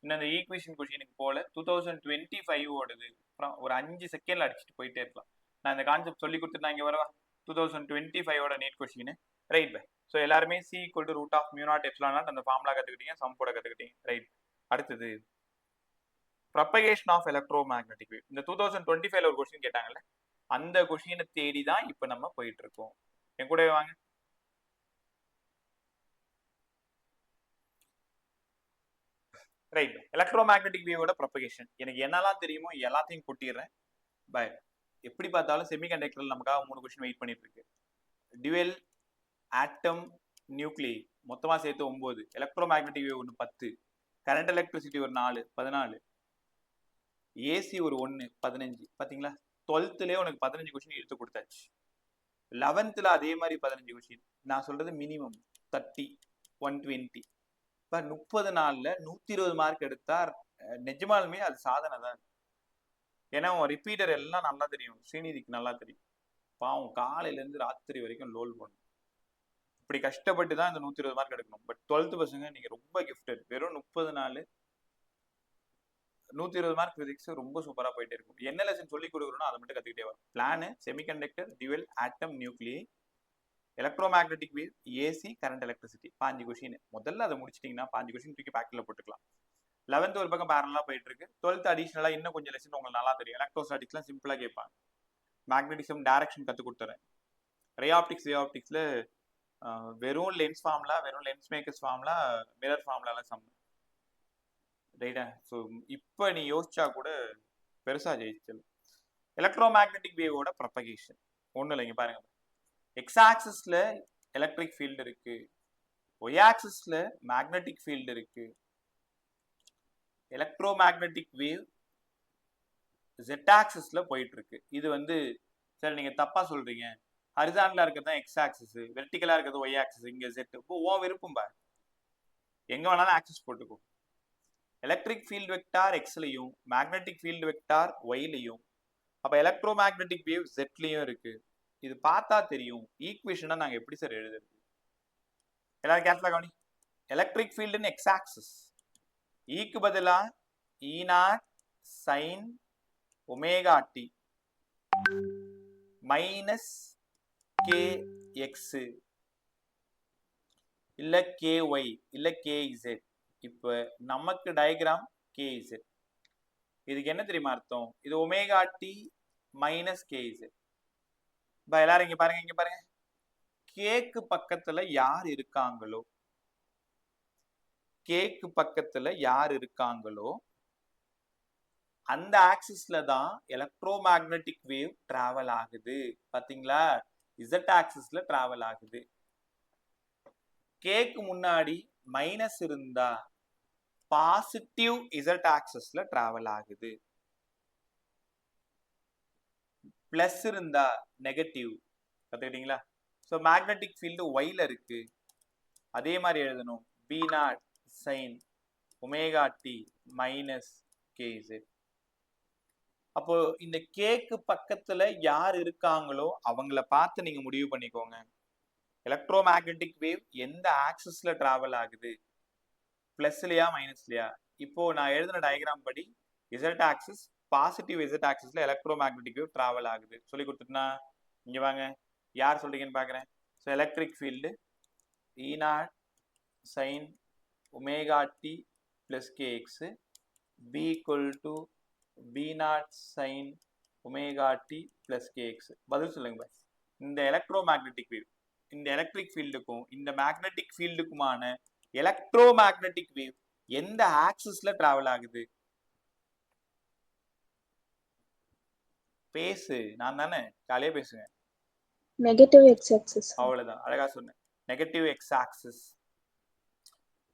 இன்னும் அந்த ஈக்குவேஷன் கொஸ்டினுக்கு போல 2025 ஓடுது. அப்புறம் ஒரு 5 செகண்ட்ல அடிச்சுட்டு போயிட்டே இருக்கலாம். நான் இந்த கான்செப்ட் சொல்லி கொடுத்துட்டு நான் இங்கே வரவா. 2025ஓட NEET question. Right bye. So எல்லாருமே C = root of mu naught epsilon naught அந்த ஃபார்முலா கற்றுக்கிட்டீங்க, சம் போட கற்றுக்கிட்டீங்க. ரைட். அடுத்தது ப்ரொபகேஷன் ஆஃப் எலக்ட்ரோமேக்னெட்டிக் வேவ். இந்த 2025ல ஒரு கொஸ்டின் கேட்டாங்கல்ல, அந்த கொஸ்டினை தேடி தான் இப்போ நம்ம போயிட்டு இருக்கோம். என் கூட வாங்க. ரைட். எலக்ட்ரோமேக்னெட்டிக் வேவோட ப்ரொபகேஷன் எனக்கு என்னெல்லாம் தெரியுமோ எல்லாத்தையும் கொட்டிடுறேன். பை எப்படி பார்த்தாலும் செமிகண்டக்டர்ல நமக்காக 3 கொஸ்டின் வெயிட் பண்ணிட்டு இருக்கு. டியூவல், ஆட்டம், நியூக்ளியை மொத்தமா சேர்த்து 9, எலக்ட்ரோமேக்னெட்டிக் வேவ் ஒன்று 10, கரண்ட் எலக்ட்ரிசிட்டி ஒரு 4 14, ஏசி ஒரு 1 15. பாத்தீங்களா? 12லே உனக்கு 15 கொஸ்டின் எடுத்து கொடுத்தாச்சு. 11th அதே மாதிரி 15 கொஸ்டின். நான் சொல்றது மினிமம் 30 120. இப்போ 30 நாள்ல 120 மார்க் எடுத்தா நிஜமாலுமே அது சாதனை தான். ஏன்னா உன் ரிப்பீட்டர் எல்லாம் நல்லா தெரியும், ஸ்ரீநிதிக்கு நல்லா தெரியும். பாவம் காலையிலேருந்து ராத்திரி வரைக்கும் லோல் பண்ணும். இப்படி கஷ்டப்பட்டு தான் இந்த 120 மார்க் எடுக்கணும். பட் 12th பசங்க நீங்க ரொம்ப கிஃப்டட். வெறும் 30 நாள் 120 மார்க் பிசிக்ஸ் ரொம்ப சூப்பரா போயிட்டே இருக்கும். என்ன லெசன் சொல்லி கொடுக்குறோம் அதை மட்டும் கத்துக்கிட்டே வரும். Plane, semiconductor, dual, atom, nuclei, electromagnetic wave, AC, current electricity 5 question. முதல்ல அதை முடிச்சிட்டிங்கன்னா 5 கொஸ்டின் தூக்கி பேக்கில் போட்டுக்கலாம். 11th ஒரு பக்கம் பேரலா போயிட்டு இருக்கு. 12th அடிஷனலா இன்னும் கொஞ்சம் லெசன் உங்களுக்கு நல்லா தெரியும். எலக்ட்ரோஸ்டாட்டிக்ஸ்லாம் சிம்பிளா கேட்பாங்க. மேக்னெட்டிசம் டைரக்ஷன் கற்றுக் கொடுத்துறேன். ரே ஆப்டிக்ஸ், வே ஆப்டிக்ஸ்ல வெறும் லென்ஸ் ஃபார்முலா, வெறும் லென்ஸ் மேக்கர்ஸ் ஃபார்முலா, மிரர் ஃபார்முலாலாம் சம். ரைட்டா? ஸோ இப்போ நீ யோசிச்சா கூட பெருசா ஜெயிச்சல். எலக்ட்ரோமேக்னெட்டிக் வேவோட ப்ரொபகேஷன் ஒன்றும் இல்லைங்க பாருங்க. எக்ஸ் ஆக்சிஸ்ல எலக்ட்ரிக் ஃபீல்டு இருக்கு, ஒய் ஆக்சிஸ்ல மேக்னெட்டிக் ஃபீல்டு இருக்கு. எலக்ட்ரோ மேக்னெட்டிக் வேவ் ஜெட் ஆக்சிஸ்ல போயிட்டு இருக்கு. இது வந்து சரி நீங்க தப்பா சொல்றீங்க, ஹரிசாண்டலா இருக்கிறது எக்ஸ் ஆக்சிஸ், வெர்டிகலா இருக்கிறது ஒய் ஆக்சிஸ், இங்க ஜெட். இப்போ ஓ விருப்பம் பா, எங்க வேணாலும் ஆக்சிஸ் போட்டுக்கோ. எலக்ட்ரிக் ஃபீல்டு வெக்டார் எக்ஸ்லயும் மேக்னெட்டிக் ஃபீல்டு வெக்டார் ஒய்லயும், அப்ப எலக்ட்ரோ மேக்னெட்டிக் வேவ் ஜெட்லயும் இருக்கு. இது பார்த்தா தெரியும் ஈக்குவேஷனை நாங்க எப்படி சார் எழுதுறது? எல்லாரும் கேர்ஃபுல்லா கவனி. எலக்ட்ரிக் ஃபீல்டுன்னு எக்ஸ் ஆக்சிஸ், ஈக்கு பதிலா E naught sine omega t minus k x இல்ல கே ஒய் இல்ல கே இசட். இப்ப நமக்கு டயக்ராம் கே இசட். இதுக்கு என்ன தெரியுமா அர்த்தம்? இது omega t minus k z. எல்லாரும் இங்க பாருங்க, இங்க பாருங்க, கேக்கு பக்கத்துல யார் இருக்காங்களோ, கேக்கு பக்கத்துல யார் இருக்காங்களோ அந்த ஆக்சிஸ்ல தான் எலக்ட்ரோ மேக்னெட்டிக் வேவ் டிராவல் ஆகுது. பாத்தீங்களா? இசட் ஆக்சிஸ்ல டிராவல் ஆகுது. கேக்கு முன்னாடி மைனஸ் இருந்தா பாசிட்டிவ் இசட் ஆக்சிஸ்ல டிராவல் ஆகுது, பிளஸ் இருந்தா நெகட்டிவ். கத்துக்கிட்டீங்களா? ஸோ மேக்னெட்டிக் ஃபீல்டு ஒய்ல இருக்கு, அதே மாதிரி எழுதணும் B naught sine omega t minus kz. அப்போ இந்த கேக்கு பக்கத்துல யார் இருக்காங்களோ அவங்கள பார்த்து நீங்க முடிவு பண்ணிக்கோங்க எலக்ட்ரோ மேக்னெட்டிக் வேவ் எந்த ஆக்சிஸ்ல டிராவல் ஆகுது, பிளஸ்லயா மைனஸ்லயா. இப்போ நான் எழுதின டயக்ராம் படி இசட் ஆக்சிஸ், பாசிட்டிவ் இசட் ஆக்சிஸ்ல எலக்ட்ரோ மேக்னெட்டிக் வேவ் டிராவல் ஆகுது சொல்லி கொடுத்துட்டுனா இங்க வாங்க, யார் சொல்றீங்கன்னு பாக்குறேன். So electric field E naught sine omega t plus k x B equal to B naught sine omega t plus k x. பதில் சொல்லுங்க பாய். இந்த எலக்ட்ரோ மேக்னெட்டிக் வேவ், இந்த எலக்ட்ரிக் ஃபீல்டுக்கும் இந்த மேக்னெட்டிக் ஃபீல்டுக்குமான எலக்ட்ரோ மேக்னெட்டிக் வேவ் எந்த ஆக்சிஸ்ல டிராவல் ஆகுது? பேசு, நான் தானே, காலையே பேசுங்க. Negative X axis. அவ்வளவுதான், அழகா சொன்னேன். Negative X axis.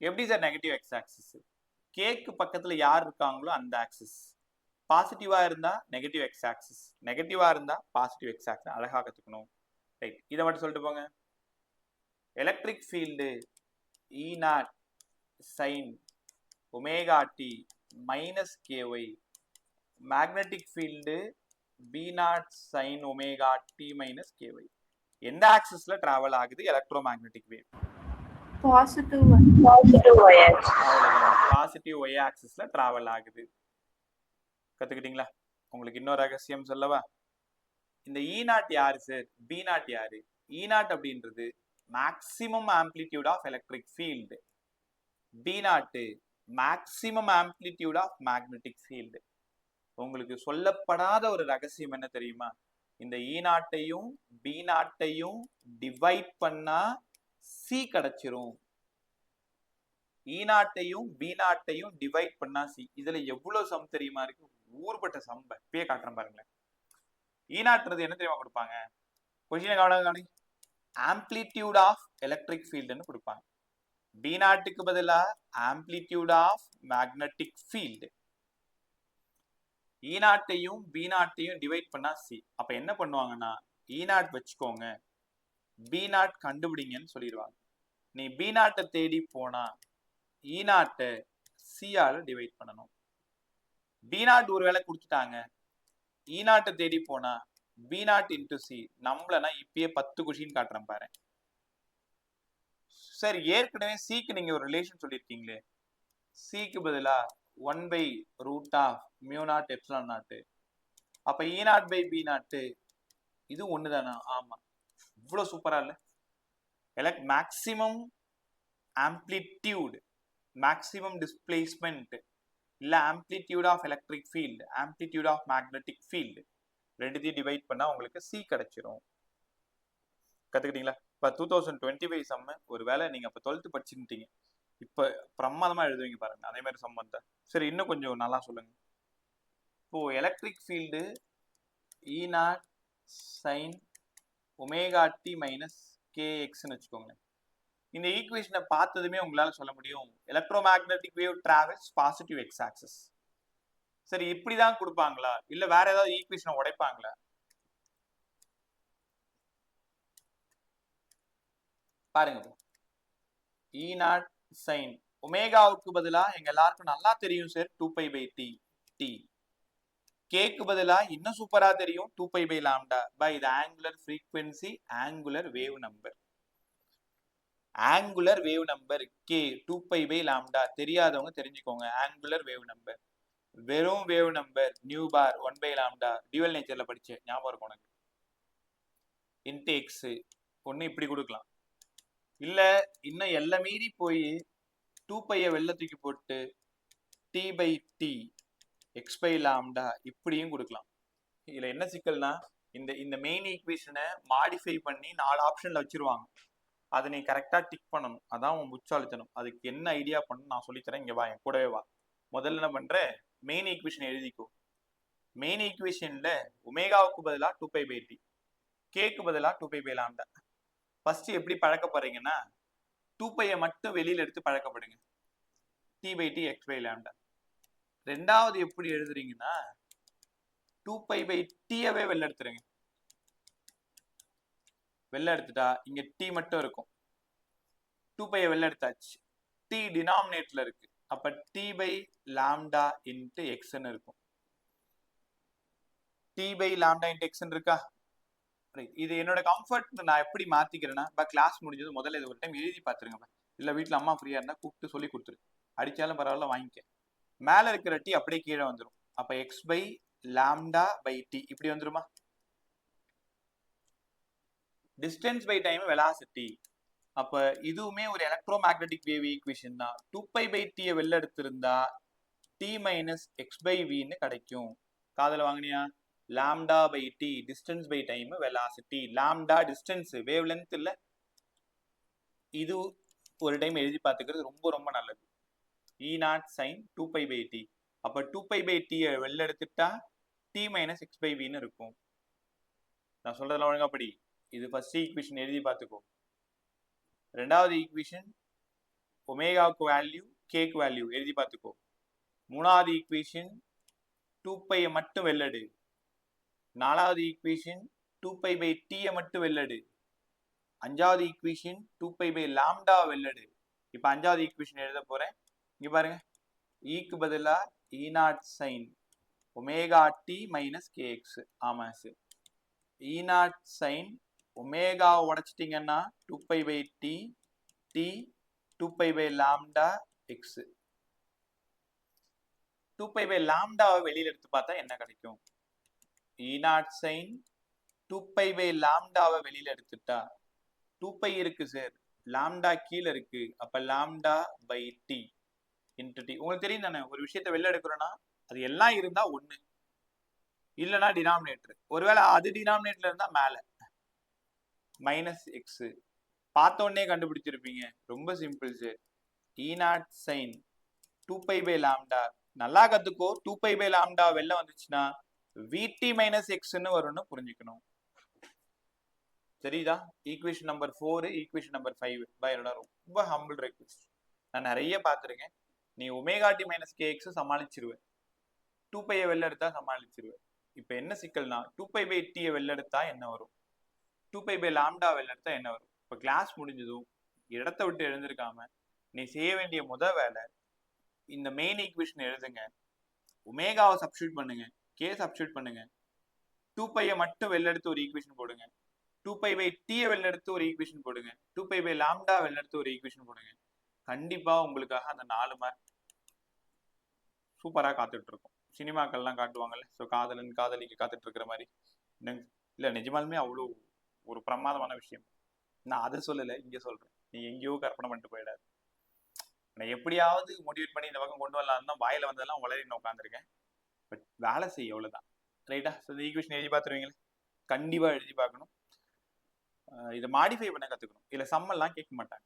எப்படி சார் நெகட்டிவ் எக்ஸ் ஆக்சிஸ்? கேக்கு பக்கத்துல யார் இருக்காங்களோ அந்த ஆக்சிஸ். பாசிட்டிவா இருந்தா நெகட்டிவ் எக்ஸ் ஆக்சிஸ், நெகட்டிவா இருந்தா பாசிட்டிவ் எக்ஸ் ஆக்சிஸ். அழகா கத்துக்கணும். ரைட், இதை மட்டும் சொல்லிட்டு போங்க. Electric field E naught sine omega t minus k y, magnetic field B naught sine omega t minus k y. எந்த ஆக்சிஸ்ல டிராவல் ஆகுது electromagnetic wave? Positive positive Y ஆக்சிஸ்ல டிராவல் ஆகுது. கத்துக்கிட்டீங்களா? உங்களுக்கு இன்னொரு ரகசியம் சொல்லவா? இந்த இ நாட் யாரு சார், பி நாட் யாரு? இ நாட் அப்படின்றது maximum amplitude of electric field, B naught maximum amplitude of magnetic field. உங்களுக்கு சொல்லப்படாத ஒரு ரகசியம் என்ன தெரியுமா? இந்த இ நாட்டையும் பி நாட்டையும் டிவைட் பண்ணா சி கிடைச்சிரும். இ நாட்டையும் பி நாட்டையும் டிவைட் பண்ணா சி. இதுல எவ்வளவு சம் தெரியுமா இருக்கு? ஊர்பட்ட சம். இப்பயே காட்டுறேன் பாருங்களேன். இ நாட்ன்றது என்ன தெரியுமா கொடுப்பாங்க? கொஸ்டினை கவனி. ஆம்ப்ளிடியூட் ஆஃப் எலக்ட்ரிக் ஃபீல்டுன்னு கொடுப்பாங்க. பி நாட்டுக்கு பதிலா ஆம்ப்ளிடியூட் ஆஃப் மேக்னெட்டிக் ஃபீல்டு. இ நாட்டையும் பி நாட்டையும் டிவைட் பண்ணா சி. அப்ப என்ன பண்ணுவாங்கன்னா இ நாட் வச்சுக்கோங்க, பி நாட் கண்டுபிடிங்கன்னு சொல்லிடுவாங்க. நீ பி நாட்டை தேடி போனா இ நாட்டை சியால டிவைட் பண்ணணும். பி நாட் ஒரு வேலை கொடுத்துட்டாங்க, இ நாட்டை தேடி போனா பி நாட் இன்டு சி. நம்மளனா இப்பயே 10 கொஸ்டின் காட்டுறேன் பாரு. சார் ஏற்கனவே சிக்கு நீங்க ஒரு ரிலேஷன் சொல்லியிருக்கீங்களே, சிக்கு பதிலா 1/√of mu naught epsilon naught. அப்ப E naught by B naught இது ஒண்ணுதானா? ஆமா. இவ்வளவு சூப்பரா இல்ல? மேக்சிமம் ஆம்ப்ளிடியூட், மேக்சிமம் டிஸ்பிளேஸ்மெண்ட், இல்ல amplitude of electric field, amplitude of magnetic field, ரெண்டுத்தையும் டிவைட் பண்ணா உங்களுக்கு சி கிடைச்சிரும். கத்துக்கிட்டீங்களா? இப்ப 2025 சம் ஒரு வேலை நீங்க அப்ப 12th படிச்சுட்டீங்க, இப்ப பிரமாதமா எழுதுவீங்க பாருங்க. அதே மாதிரி சம் வந்தா சரி இன்னும் கொஞ்சம் நல்லா சொல்லுங்க. இப்போ electric field E naught sine omega t minus கேஎக்ஸ்ன்னு வச்சுக்கோங்களேன். இந்த ஈக்குவேஷனை பார்த்ததுமே உங்களால சொல்ல முடியும் electromagnetic wave travels positive X axis. சரி, இப்படிதான் கொடுப்பாங்களா இல்ல வேற ஏதாவது ஈக்குவேஷனை உடைப்பாங்களா? பாருங்க, இ நாட் சைன் ஒமேகாவுக்கு பதிலா எங்க எல்லாருக்கும் நல்லா தெரியும் சார் 2π/t. டி கேக்கு பதிலா இன்னும் சூப்பரா தெரியும் 2π/λ by the angular frequency angular wave number. Angular wave number k 2π/λ தெரியாதவங்க தெரிஞ்சுக்கோங்க. ஆங்குலர் வேவ் நம்பர் வெறும் wave number nu bar 1/λ dual நேச்சர்ல படிச்சேன், ஞாபகம் இருக்கும் உனக்கு. இன்டு எக்ஸ் ஒன்னு இப்படி கொடுக்கலாம், இல்ல இன்னும் எல்லாம் மீறி போய் 2π வெளில தூக்கி போட்டு t/t x/λ இப்படியும் கொடுக்கலாம். இதுல என்ன சிக்கல்னா இந்த மெயின் ஈக்குவேஷனை மாடிஃபை பண்ணி 4 ஆப்ஷன்ல வச்சிருவாங்க. அதை நீ கரெக்டா டிக் பண்ணணும். அதான் உன் புச்சாலித்தனம். அதுக்கு என்ன ஐடியா பண்ணணும் நான் சொல்லித்தரேன். இங்க வா, என் கூடவே வா. முதல்ல என்ன பண்ற, மெயின் ஈக்குவேஷன் எழுதிக்கோ. மெயின் ஈக்குவேஷன்ல ஒமேகாவுக்கு பதிலா 2π/t, கேக்கு பதிலா 2π/λ. ஃபர்ஸ்ட் எப்படி பழக்க போறீங்கன்னா 2π மட்டும் வெளியில எடுத்து பழக்கப்படுங்க, t/t x/λ. ரெண்டாவது எப்படி எழுதுறீங்கன்னா 2π/tயவே வெளில எடுத்துருங்க. வெளில எடுத்துட்டா இங்க t மட்டும் இருக்கும். 2π வெளில எடுத்தாச்சு, t டினாமினேட்டர்ல இருக்கு. அப்ப t/λ இன்டு எக்ஸ்ன்னு இருக்கும். t/λ இன்டு எக்ஸ்ன்னு இருக்கா? இது என்னோட கம்ஃபர்ட். நான் எப்படி மாத்திக்கிறேன்னா, கிளாஸ் முடிஞ்சது முதல்ல இது ஒரு டைம் எழுதி பார்த்துருங்க. இல்ல வீட்டுல அம்மா ஃப்ரீயா இருந்தா கூப்பிட்டு சொல்லி கொடுத்துரு. அடிச்சாலும் பரவாயில்ல, வாங்கிக்க. மேல இருக்கிற டி அப்படியே கீழே வந்துடும். அப்ப x/λ/t இப்படி வந்துருமா? Distance by time velocity. அப்ப இதுவுமே ஒரு எலக்ட்ரோ மேக்னெட்டிக் வேவ் ஈக்குவேஷன் தான். 2π/t வெளில எடுத்திருந்தா t - x/vன்னு கிடைக்கும். காதல வாங்கினியா? λ/t distance by time velocity. Lambda distance, wavelength இல்ல. இது ஒரு டைம் எழுதி பார்த்துக்கிறது ரொம்ப ரொம்ப நல்லது. E naught sine 2π/t. அப்ப 2π/t வெளில எடுத்துட்டா t - x/vன்னு இருக்கும். நான் சொல்றதெல்லாம் ஒழுங்கா படி. இது ஃபர்ஸ்ட் ஈக்குவேஷன் எழுதி பார்த்துக்கோ. ரெண்டாவது ஈக்குவேஷன் ஒமேகாவுக்கு வேல்யூ, கேக்கு வேல்யூ எழுதி பார்த்துக்கோ. மூணாவது ஈக்குவேஷன் 2π மட்டும் வெள்ளடு. நாலாவது ஈக்குவேஷன் 2π/t மட்டும் வெள்ளடு. அஞ்சாவது ஈக்குவேஷன் 2π/λ வெள்ளடு. இப்ப அஞ்சாவது ஈக்குவேஷன் எழுத போறேன். இங்க பாருங்க, ஈக்கு பதிலா E naught sine omega t minus k x. ஆமா sir, E naught sine omega உடைச்சிட்டிங்கன்னா 2π/t t 2π/λ எக்ஸ். 2π/λ வெளியில எடுத்து பார்த்தா என்ன கிடைக்கும்? E நாட் சைன் 2π/λ வெளியில எடுத்துட்டா 2π இருக்கு சார், லாம்டா கீழே இருக்கு. அப்ப λ/t இன்டு டி. உங்களுக்கு தெரியும் தானே, ஒரு விஷயத்தை வெளில எடுக்கிறோம்னா அது எல்லாம் இருந்தா ஒண்ணு, இல்லைன்னா டினாமினேட்டர். ஒருவேளை அது டினாமினேட்டர்ல இருந்தா மேல மைனஸ் எக்ஸ். பார்த்த உடனே கண்டுபிடிச்சிருப்பீங்க, ரொம்ப simple sir. E naught sine 2π/λ நல்லா கத்துக்கோ. 2π/λ வெளில வந்துச்சுன்னா vt மைனஸ் எக்ஸ்ன்னு வரும்னு புரிஞ்சுக்கணும். சரிதா? ஈக்குவேஷன் நம்பர் 4, ஈக்குவேஷன் நம்பர் 5 என்னோட ரொம்ப ஹம்பிள் ரெக்வெஸ்ட். நான் நிறைய பார்த்துருக்கேன். நீ ஒமேகா டி மைனஸ் கேஎக்ஸ் சமாளிச்சிருவேன், 2π வெளில எடுத்தா சமாளிச்சிருவேன். இப்ப என்ன சிக்கல்னா 2π/t வெளில எடுத்தா என்ன வரும், 2π/λ வெளில எடுத்தா என்ன வரும்? இப்ப கிளாஸ் முடிஞ்சதும் இடத்த விட்டு எழுந்திருக்காம நீ செய்ய வேண்டிய வேலை, இந்த மெயின் ஈக்குவேஷன் எழுதுங்க, ஒமேகாவை சப்ஸ்டியூட் பண்ணுங்க, கே சப்ஸ்டியூட் பண்ணுங்க, 2π மட்டும் வெளில எடுத்து ஒரு ஈக்குவேஷன் போடுங்க, 2π/t வெளில எடுத்து ஒரு ஈக்குவேஷன் போடுங்க, 2π/λ வெளில எடுத்து ஒரு ஈக்குவேஷன் போடுங்க. கண்டிப்பா உங்களுக்காக அந்த 4 மார்க் சூப்பரா காத்துட்டு இருக்கும். சினிமாக்கள்லாம் காட்டுவாங்கல்ல, ஸோ காதலன் காதலிக்கு காத்துட்டு இருக்கிற மாதிரி. இல்ல நிஜமாலுமே அவ்வளோ ஒரு பிரமாதமான விஷயம். நான் அதை சொல்லலை, இங்க சொல்றேன். நீ எங்கேயோ கற்பனை பண்ணிட்டு போயிடாது. நான் எப்படியாவது மோட்டிவேட் பண்ணி இந்த பக்கம் கொண்டு வரலாம் தான் வாயில வந்ததெல்லாம் உளறின்னு உட்காந்துருக்கேன். பட் வேலை செய்ய அவ்வளவுதான். ரைட்டா? ஸோ இந்த ஈக்குவேஷன் எழுதி பார்த்துருவீங்களே, கண்டிப்பா எழுதி பார்க்கணும். இதை மாடிஃபை பண்ண கத்துக்கணும். இதுல சம்மெல்லாம் கேட்க மாட்டாங்க,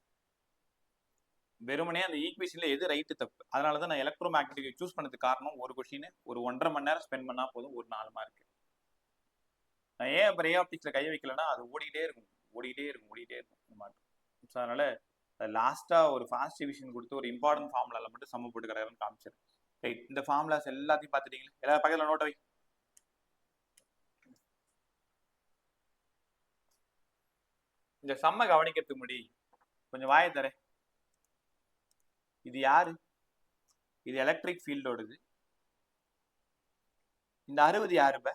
வெறுமனே அந்த ஈக்குவேஷன்ல எது ரைட்டு தப்பு. அதனாலதான் நான் எலக்ட்ரோ மேக்னெட்டிக் சூஸ் பண்ணதுக்கு காரணம், ஒரு கொஸ்டின் ஒரு 1.5 மணி நேரம் ஸ்பெண்ட் பண்ணா போதும், ஒரு 4 மார்க். நான் ஏன் இப்போ ரே ஆப்டிக்ஸில் கையை வைக்கலன்னா அது ஓடிட்டே இருக்கும். ஸோ அதனால லாஸ்ட்டாக ஒரு ஃபாஸ்ட் டிவிஷன் கொடுத்து ஒரு இம்பார்ட்டன்ட் ஃபார்முலாவில் மட்டும் சம்ம போட்டு கிடையாதுன்னு காமிச்சிரு. ரைட், இந்த ஃபார்முலாஸ் எல்லாத்தையும் பார்த்துட்டீங்களா? எல்லாரும் பக்கத்தில் நோட்டை வை. இந்த சம்ம கவனிக்கிறதுக்கு முடி கொஞ்சம் வாயை தரேன். இது யாரு? இது எலக்ட்ரிக் ஃபீல்டோடது. இந்த 60 யாருப்ப?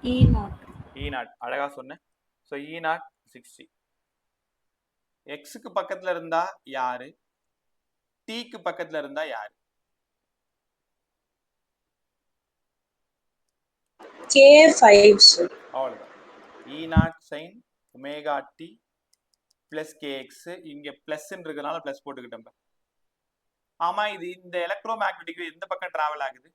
E0. அழகா சொன்னேன். So E0 60. எக்ஸுக்கு பக்கத்துல இருந்தா யாரு, டீக்கு பக்கத்துல இருந்தா யாரு? K5. அவ்வளவுதான். E0 sin omega t plus kx. இங்க பிளஸ் இருக்கிறதுனால பிளஸ் போட்டுக்கிட்டோம். ஆமா, இது இந்த எலக்ட்ரோ மேக்னெட்டிக் எந்த பக்கம் டிராவல் ஆகுது?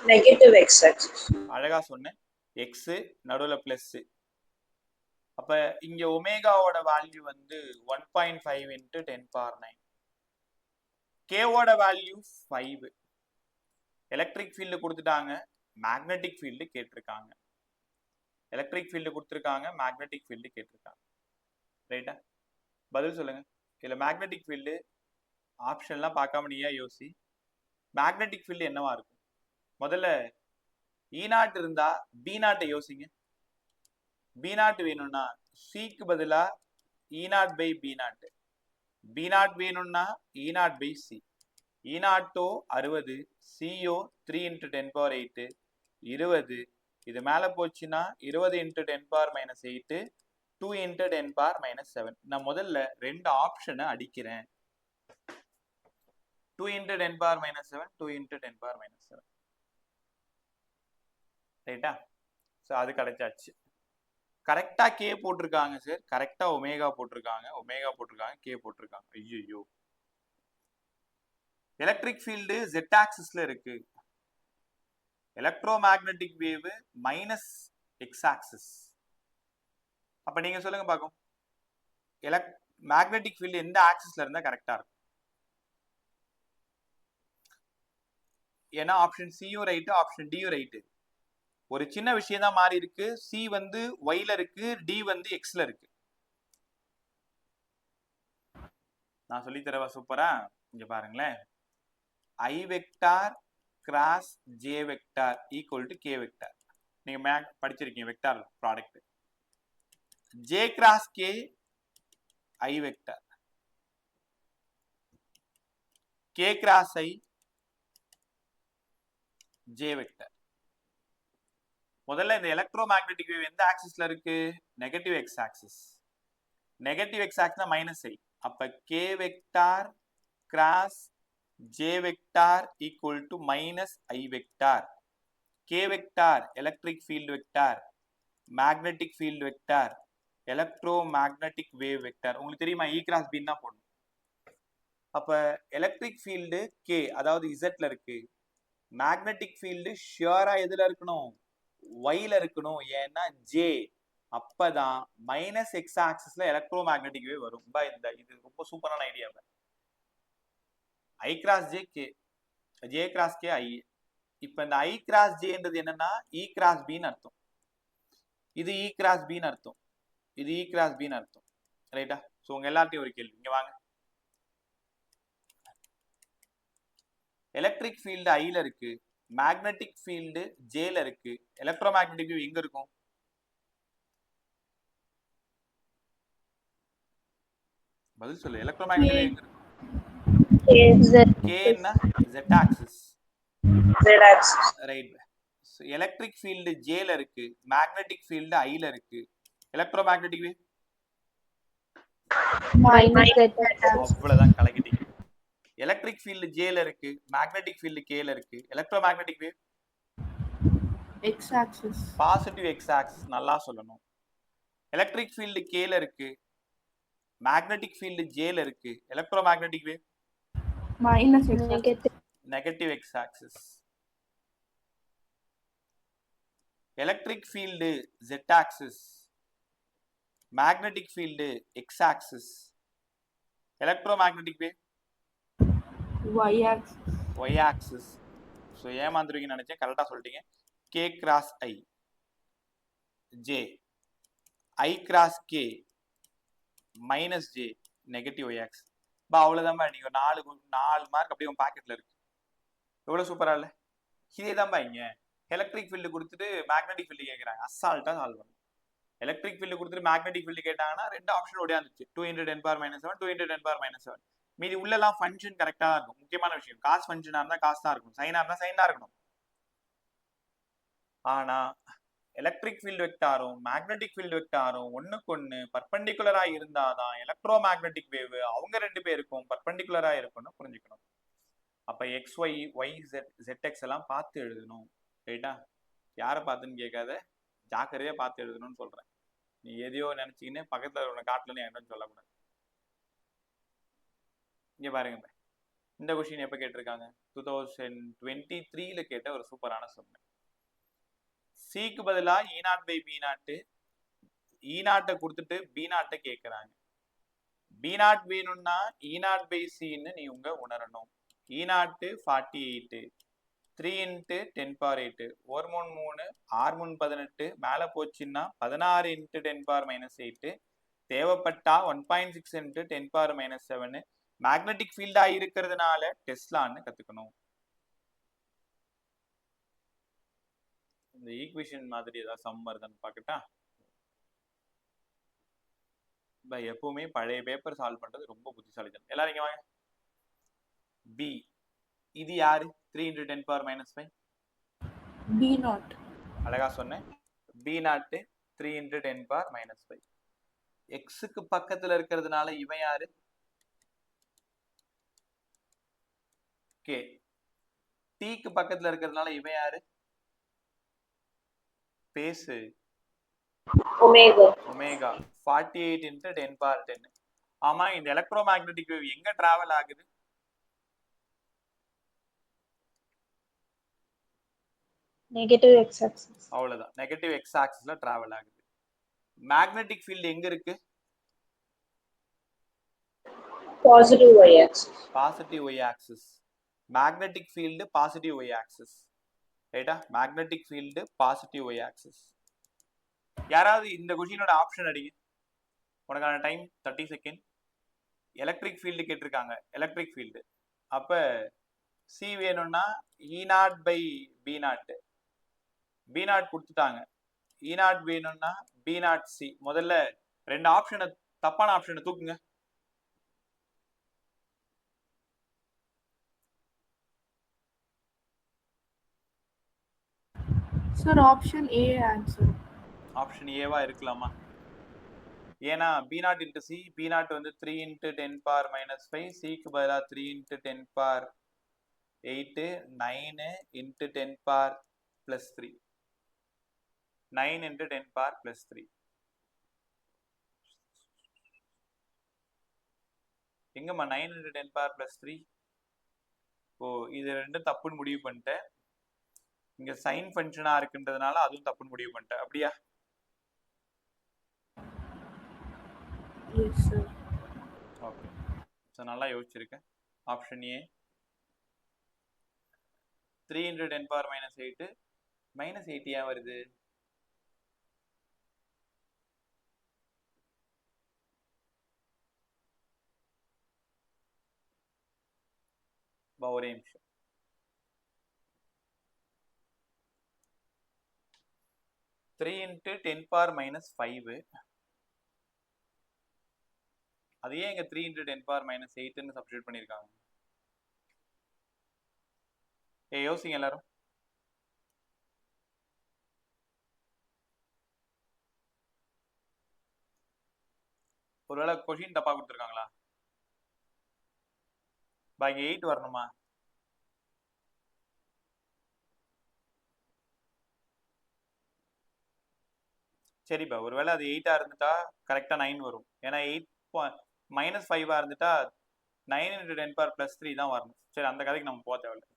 Negative x-axis. அழகா சொன்னேன். எக்ஸ் நடுவுல பிளஸ். அப்ப இங்க ஒமேகாவோட வேல்யூ வந்து 1.5 into 10⁻⁹. கேவோட வேல்யூ 5. எலக்ட்ரிக் ஃபீல்டு கொடுத்துட்டாங்க, மேக்னெட்டிக் ஃபீல்டு கேட்டிருக்காங்க. எலக்ட்ரிக் ஃபீல்டு கொடுத்துருக்காங்க, மேக்னெட்டிக் ஃபீல்டு கேட்டிருக்காங்க. ரைட்டா? பதில் சொல்லுங்க. இதுல மேக்னெட்டிக் ஃபீல்டு ஆப்ஷன்லாம் பார்க்காம நீயா யோசி. மேக்னெட்டிக் ஃபீல்டு என்னவா இருக்கும்? முதல்ல E0 இருந்தா B0 யோசிங்க. B0 வேணும்னா சிக்கு பதிலா E0 by B0. B0 வேணும்னா E0 by C. E0 60, CO 3 into 10⁻8 20. இது மேல போச்சுன்னா 20 into 10⁻⁸ 2 into 10⁻⁷. நான் முதல்ல ரெண்டு ஆப்ஷனை அடிக்கிறேன். 2 into 10⁻⁷, 2 into 10⁻⁷. ரைட்டா? ஸோ அது கிடைச்சாச்சு. கரெக்டா கே போட்டிருக்காங்க சார், கரெக்டா ஒமேகா போட்டிருக்காங்க, கே போட்டிருக்காங்க. ஐயோ, எலக்ட்ரிக் ஃபீல்டு ஜெட் ஆக்சிஸ்ல இருக்கு. Electromagnetic wave minus X axis. அப்ப நீங்க சொல்லுங்க பாக்கும், மேக்னெட்டிக் ஃபீல்டு எந்த ஆக்சிஸ்ல இருந்தா கரெக்டா இருக்கும்? ஏன்னா ஆப்ஷன் சியும் ரைட்டு, ஆப்ஷன் டியும் ரைட்டு. ஒரு சின்ன விஷயம் தான் மாறி இருக்கு. சி வந்து ஒய்ல இருக்கு, டி வந்து எக்ஸ்ல இருக்கு. நான் சொல்லி தரவா சூப்பரா? இங்க பாருங்களேன். I vector cross j vector equal to k vector. நீங்க படிச்சிருக்கீங்க vector product. J cross k i vector, k cross i j vector. முதல்ல இந்த எலக்ட்ரோ மேக்னெட்டிக் வேவ் எந்த ஆக்சிஸ்ல இருக்கு? Negative X axis. Negative X ஆக்சிஸ்னா மைனஸ் ஐ. அப்ப k vector cross j vector equal to minus i vector. K vector electric field vector, magnetic field vector, electromagnetic wave vector. உங்களுக்கு தெரியுமா? இ cross B தான் போடணும். அப்ப electric field K, அதாவது இசட்ல இருக்கு. Magnetic field ஷியரா எதுல இருக்கணும்? ஒய்ல இருக்கணும். ஏன்னா ஜே. அப்பதான் மைனஸ் எக்ஸ் ஆக்சிஸ்ல எலக்ட்ரோ மேக்னெட்டிக் வேவ் வரும். இது ரொம்ப சூப்பரான idea. I cross j k, j cross k i. இப்ப இந்த ஐ கிராஸ் ஜேன்றது என்னன்னா இ கிராஸ் பின்னு அர்த்தம். இது இ கிராஸ் பின்னு அர்த்தம், இது இ கிராஸ் பின்னு அர்த்தம். ரைட்டா? ஸோ உங்க எல்லார்ட்டையும் ஒரு கேள்வி, இங்க வாங்க. எலக்ட்ரிக் ஃபீல்டு ஐல இருக்கு, மேக்னெட்டிக் ஃபீல்டு ஜேல இருக்கு. எலக்ட்ரோ மேக்னெட்டிக் வேவ் எங்க இருக்கும்? பதில் சொல்லு. எலக்ட்ரோ மேக்னெட்டிக் வேவ் எங்க இருக்கும்? கேன்னா Z axis. Right. Electric field ஜேல இருக்கு, மேக்னெட்டிக் ஃபீல்டு ஐல இருக்கு. எலக்ட்ரோ மேக்னெட்டிக் வேவ் அவ்வளவுதான், கலக்கிட்டீங்க. எலக்ட்ரிக் ஃபீல்டு ஜேல இருக்கு, மேக்னெட்டிக் ஃபீல்டு கேல இருக்கு. Electromagnetic wave X axis. Positive X axis. நல்லா சொல்லணும். எலக்ட்ரிக் ஃபீல்டு கேல இருக்கு, மேக்னெட்டிக் ஃபீல்டு ஜேல இருக்கு. Electromagnetic wave minus X. Negative X axis. Electric field Z axis, magnetic field X axis. Electromagnetic wave Y axis. Y axis. So ஏமாந்துருவீங்கன்னு நினைச்சேன், கரெக்டாக சொல்லிட்டீங்க. K cross i j i cross k minus j negative Y axis. பா அவ்வளோதான்பா, நீங்கள் ஒரு 4 mark அப்படியே உங்கள் பாக்கெட்டில் இருக்கு. எவ்வளோ சூப்பரா இல்லை? இதே தான்பா இங்கே எலக்ட்ரிக் ஃபீல்டு கொடுத்துட்டு மேக்னெட்டிக் ஃபீல்டு கேட்குறாங்க, அசால்ட்டாக சால்வ் பண்ணும். எலக்ட்ரிக் ஃபீல்டு கொடுத்துட்டு மேக்னெட்டிக் ஃபீல்டு கேட்டாங்கன்னா 2 ஆப்ஷன் ஓடியாந்துச்சு, 2 × 10⁻⁷ 2 × 10⁻⁷. மீதி உள்ளலாம் ஃபங்க்ஷன் கரெக்டாக இருக்கும். முக்கியமான விஷயம், காஸ் ஃபங்க்ஷனாக இருந்தால் காசு தான் இருக்கும், சைனாக இருந்தால் சைன் தான் இருக்கணும். ஆனால் எலக்ட்ரிக் ஃபீல்டு வெக்டாரும் மேக்னெட்டிக் ஃபீல்டு வெக்டாரும் ஒன்றுக்கு பர்பெண்டிகுலராக இருந்தாதான் எலக்ட்ரோ மேக்னெட்டிக் வேவ் அவங்க 2 பேருக்கும் பர்பெண்டிகுலராக இருக்கும்னு புரிஞ்சுக்கணும். அப்போ XY YZ ZX எல்லாம் பார்த்து எழுதணும், ரைட்டா? யாரை பார்த்துன்னு கேட்காத, ஜாக்கிரதையாக பார்த்து எழுதணும்னு சொல்கிறேன். நீ எதையோ நினச்சிக்கின்னு பக்கத்தில் உள்ள காட்டலன்னு என்னன்னு சொல்லக்கூடாது. இங்கே பாருங்க, இந்த கொஸ்டின் எப்போ கேட்டிருக்காங்க? 2023 கேட்ட ஒரு சூப்பரான சொன்ன. சிக்கு பதிலாக E0/B0 E0 கொடுத்துட்டு B0 கேட்குறாங்க. B0 வேணும்னா E0/Cன்னு நீ உணரணும். E0 48, 3 × 10⁸, 1 3 6 18, மேலே போச்சுன்னா 16 × 10⁻⁸, தேவைப்பட்டா 1.6 × 10⁻⁷. மேக்னெட்டிக் ஃபீல்டா இருக்கிறதுனால டெஸ்லான்னு கத்துக்கணும். இந்த ஈக்குவேஷன் மாதிரி ஏதாவது சம் வருதான்னு பார்க்கட்டா? எப்பவுமே பழைய பேப்பர் சால்வ் பண்றது ரொம்ப புத்திசாலித்தனம். எல்லாரும் இங்க வாங்க. பி இது யாரு? 3 × 10⁻⁵. B0. அழகா சொன்னேன். B0 3 × 10⁻⁵. எக்ஸுக்கு பக்கத்துல இருக்கிறதுனால இவன் யாரு? கே. டீக்கு பக்கத்துல இருக்கிறதுனால இவன் யாரு? பேசு. ஒமேகா. ஒமேகா. 48 × 10⁻10. ஆமா, இந்த எலக்ட்ரோ மேக்னெட்டிக் வேவ் எங்க டிராவல் ஆகுது? Negative X axis. அவ்வளவுதான், நெகட்டிவ் எக்ஸ் ஆக்சிஸ்ல டிராவல் ஆகுது. மேக்னெட்டிக் ஃபீல்டு எங்க இருக்கு? Positive Y axis. Positive Y axis. Magnetic field positive Y axis, ரைட்டா? Magnetic field positive Y axis. யாராவது இந்த கொஸ்டினோட ஆப்ஷன் அடிங்க. உனக்கான டைம் 30 செகண்ட். எலக்ட்ரிக் ஃபீல்டு கேட்டிருக்காங்க, எலக்ட்ரிக் ஃபீல்டு. அப்ப சி வேணும்னா E0/B0. B0 கொடுத்துட்டாங்க. E0 வேணும்னா B0C. முதல்ல 2 ஆப்ஷனை, தப்பான ஆப்ஷனை தூக்குங்க. Sir, option A answer. Option ஏவா இருக்கலாமா? ஏன்னா B0 × C, B0 வந்து 3 × 10⁻⁵, சிக்கு பதிலாக 3 × 10⁻8, 9 × 10⁻+3, 9 × 10⁻+3. எங்கம்மா 9 × 10⁻+3? ஓ, இது ரெண்டும் தப்புன்னு முடிவு பண்ணிட்டேன். இங்க சைன் ஃபங்க்ஷனா இருக்குன்றதுனால அதுவும் தப்புன்னு முடிவு பண்ணிட்டேன், அப்படியா? Yes, sir. ஓகே, ஸோ நல்லா யோசிச்சிருக்கேன். Option A 3 × 10⁻8. -8 ஏன் வருது? ஒரே நிமிஷம். த்ரீ × 10⁻5. அதையே இங்க 3 × 10⁻8ன்னு சப்ஸ்டிட்யூட் பண்ணிருக்காங்க. யோசிங்க எல்லாரும். ஒருவேளை கொஸ்டின் தப்பா கொடுத்துருக்காங்களா? இங்க 8 வரணுமா? சரிப்பா, ஒருவேளை அது 8 இருந்துட்டா கரெக்டா 9 வரும். ஏன்னா 8 -5 இருந்துட்டா 9 × 10⁻+3 தான் வரணும். சரி, அந்த கதைக்கு நம்ம போக தேவையில்லை.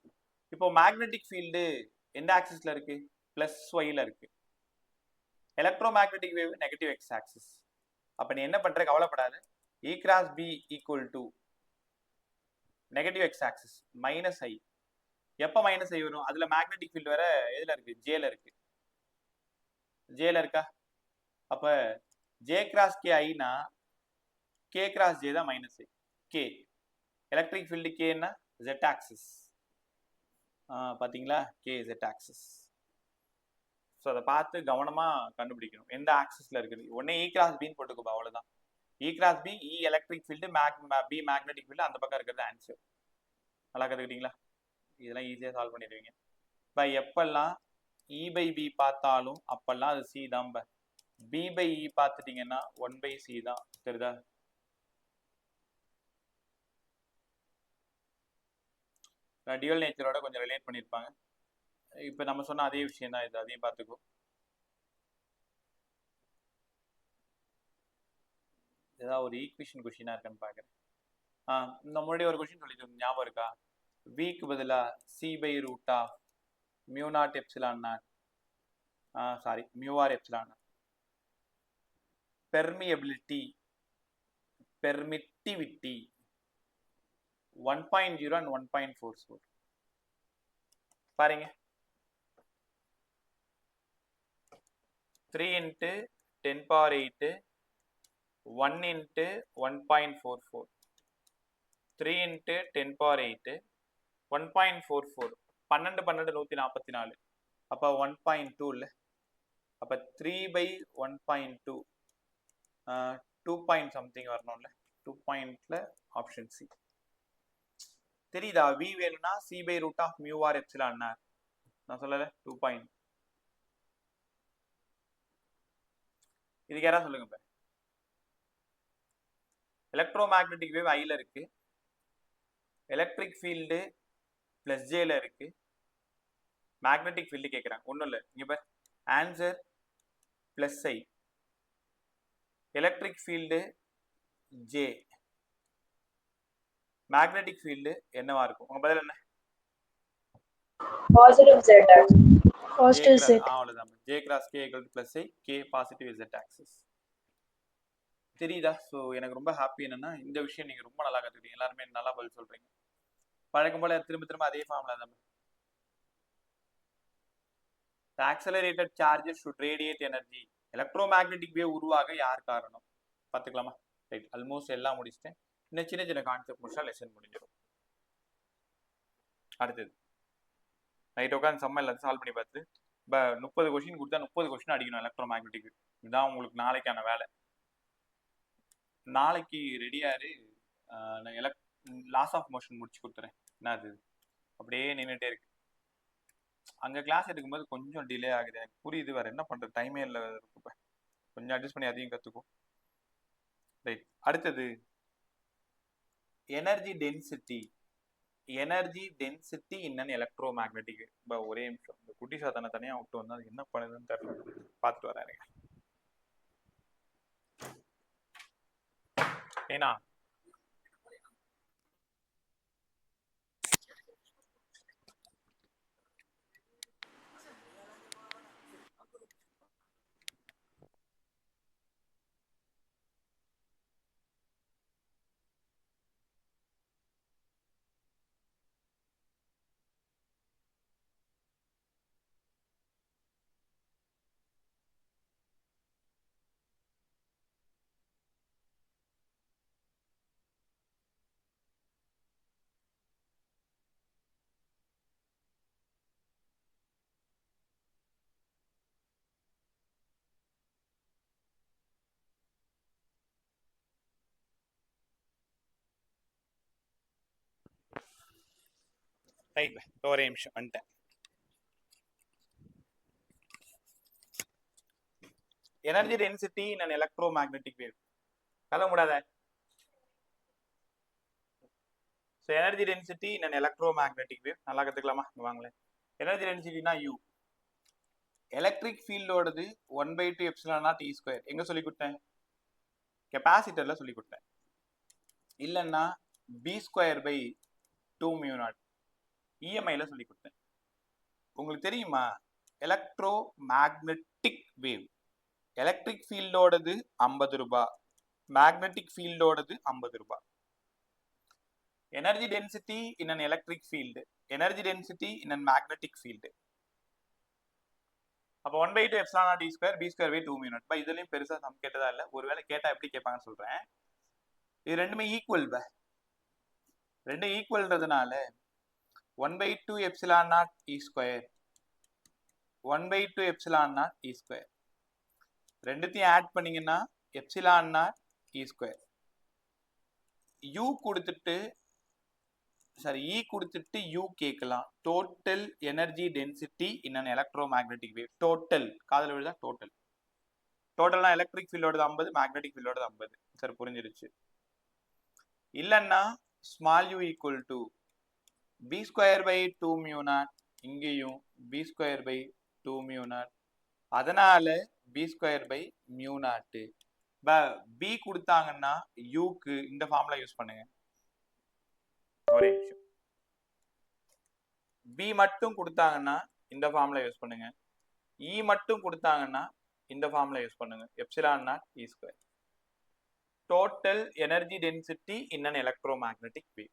இப்போ மேக்னெட்டிக் ஃபீல்டு எந்த ஆக்சிஸ்ல இருக்கு? +y இருக்கு. Electromagnetic wave negative X axis. அப்ப நீ என்ன பண்ற? கவலைப்படாத. E × B = negative X axis -i. எப்போ மைனஸ் ஐ வரும்? அதில் மேக்னெட்டிக் ஃபீல்டு வேற எதில் இருக்குது? ஜேல இருக்கு. ஜேல இருக்கா? அப்போ ஜே கிராஸ் கே ஐனா கே கிராஸ் ஜே தான் minus i. K electric field கேன்னா ஜெட் ஆக்சிஸ். பார்த்தீங்களா? K Z axis. ஸோ அதை பார்த்து கவனமாக கண்டுபிடிக்கணும் எந்த ஆக்சிஸில் இருக்குது. ஒன்றே இ கிராஸ் பின்னு போட்டுக்கோப்பா, அவ்வளோதான். E cross B, E electric field, B magnetic field, அந்த பக்கம் இருக்கிறது ஆன்சர். நல்லா கற்றுக்கிட்டீங்களா? இதெல்லாம் ஈஸியாக சால்வ் பண்ணிடுவீங்க. இப்போ எப்பெல்லாம் இ பை பி பார்த்தாலும் அப்பெல்லாம் அது சி தான். பி பை இ பார்த்துட்டீங்கன்னா 1/c தான். தெரியுதா? டியூவல் நேச்சரோட கொஞ்சம் ரிலேட் பண்ணியிருப்பாங்க. இப்போ நம்ம சொன்ன அதே விஷயம் தான் இது, அதையும் பார்த்துக்கோ. ஏதாவது ஒரு ஈக்குவேஷன் கொஷினாக இருக்குன்னு பார்க்குறேன். இந்த முன்னாடி ஒரு கொஷின் சொல்லிட்டு ஞாபகம் இருக்கா? விக்கு பதிலாக C by root of mu naught epsilon naught, sorry mu r epsilon naught. Permeability, permittivity 1.0 and 1.44. பாருங்க, 3 into 10 power 8, 1 into 1.44, 3 into 10 power 8, 1.44, 12 144. அப்போ 1.2 இல்லை. அப்போ 3 by 1.2, 2 point something வரணும்ல. 2 pointல ஆப்ஷன் சி. தெரியுதா? வி வேணும்னா C by root of mu r epsilon naught. நான் சொல்லல 2 பாயிண்ட். இதுக்கு யாராவது சொல்லுங்க. இப்போ எலக்ட்ரோ மேக்னெட்டிக் வேவ் ஐல இருக்கு, எலக்ட்ரிக் ஃபீல்டு பிளஸ் ஜேல இருக்கு, மேக்னெட்டிக் ஃபீல்டு கேட்குறாங்க. ஒன்றும் இல்லை, இங்கே பார் answer plus i, electric field j, magnetic field என்னவா இருக்கும்? உங்க பதில் என்ன? Positive z axis. Positive z. அவ்வளவுதான். J cross K equal to plus I, K positive z axis. தெரியுதா? ஸோ எனக்கு ரொம்ப ஹாப்பி என்னன்னா இந்த விஷயம் நீங்க ரொம்ப நல்லா கத்துக்கிட்டீங்க. எல்லாருமே நல்லா பதில் சொல்றீங்க. பழக்கம் போல திரும்ப அதே ஃபார்முலா தான். The accelerated charges should radiate energy. Electromagnetic wave உருவாக யார் காரணம்? பார்த்துக்கலாமா? ரைட், ஆல்மோஸ்ட் எல்லாம் முடிச்சிட்டேன். இன்னும் சின்ன சின்ன கான்செப்ட் முடிச்சா லெசன் முடிஞ்சிடும். அடுத்தது நைட் உட்காந்து சம்ம எல்லாத்தையும் சால்வ் பண்ணி பார்த்து இப்போ 30 கொஸ்டின் கொடுத்தா 30 கொஸ்டின் அடிக்கணும் எலக்ட்ரோமேக்னெட்டிக். இதுதான் உங்களுக்கு நாளைக்கான வேலை. நாளைக்கு ரெடியாரு. நான் லாஸ் ஆஃப் மோஷன் முடிச்சு கொடுத்துறேன். என்ன அது அப்படியே நின்றுட்டே இருக்கு. அங்கே கிளாஸ் எடுக்கும்போது கொஞ்சம் டிலே ஆகுது, எனக்கு புரியுது. வேறு என்ன பண்ணுறது, டைமே இல்லை. இப்போ கொஞ்சம் அட்ஜஸ்ட் பண்ணி அதையும் கற்றுக்கும். ரைட், அடுத்தது energy density. Energy density in electromagnetic. இப்போ ஒரே நிமிஷம், இந்த குட்டி சாத்தனை தனியாக விட்டு வந்து அது என்ன பண்ணுதுன்னு தெரியல, பார்த்துட்டு வரேன். ஏன்னா ரைட், ஒரே நிமிஷம் வந்துட்டேன். Energy density in electromagnetic wave கதை கூடாத. So energy density in electromagnetic wave நல்லா கற்றுக்கலாமா? வாங்களேன். எனர்ஜி டென்சிட்டினா யூ. எலக்ட்ரிக் ஃபீல்டோடது 1/2 எப்சிலான் நாட் E ஸ்கொயர். எங்கே சொல்லி கொடுத்தேன்? கெப்பாசிட்டரில் சொல்லி கொடுத்தேன். இல்லைன்னா B²/2 மியூ நாட் இஎம்ஐயில் சொல்லி கொடுத்தேன். உங்களுக்கு தெரியுமா, எலக்ட்ரோ மேக்னெட்டிக் வேவ் எலக்ட்ரிக் ஃபீல்டோடது 50 ரூபாய், மேக்னெட்டிக் ஃபீல்டோடது 50 ரூபாய். Energy density in an electric field, energy density in an magnetic field. அப்போ 1/2 epsilon naught E square, B square by 2 mu naught. இதுலயும் பெருசா சம் கேட்டதா இல்ல, ஒருவேளை கேட்டா எப்படி கேட்பாங்கன்னு சொல்றேன். இது ரெண்டுமே ஈக்குவல் ப, ரெண்டு ஈக்குவல்ன்றதுனால 1/2 epsilon naught E square, 1/2 epsilon naught E square, ரெண்டுத்தையும் ஆட் பண்ணீங்கன்னா epsilon naught E square. U கொடுத்துட்டு சாரி E கொடுத்துட்டு U கேட்கலாம். Total energy density in an electromagnetic wave. Total காதல் விழுதா? டோட்டல், டோட்டல்னா எலக்ட்ரிக் ஃபீல்டோட 50, மேக்னெட்டிக் ஃபீல்டோட 50. சார் புரிஞ்சிருச்சு. இல்லைன்னா small u equal to B square by 2 mu naught, இங்கேயும் B square by 2 mu naught, அதனால B square by mu naught. B கொடுத்தாங்கன்னா யூக்கு இந்த ஃபார்முலா யூஸ் பண்ணுங்க. ஒரே நிமிஷம். B மட்டும் கொடுத்தாங்கன்னா இந்த ஃபார்முலா யூஸ் பண்ணுங்க. E மட்டும் கொடுத்தாங்கன்னா இந்த ஃபார்முலா யூஸ் பண்ணுங்க. Epsilon naught E square. Total energy density in an electromagnetic wave.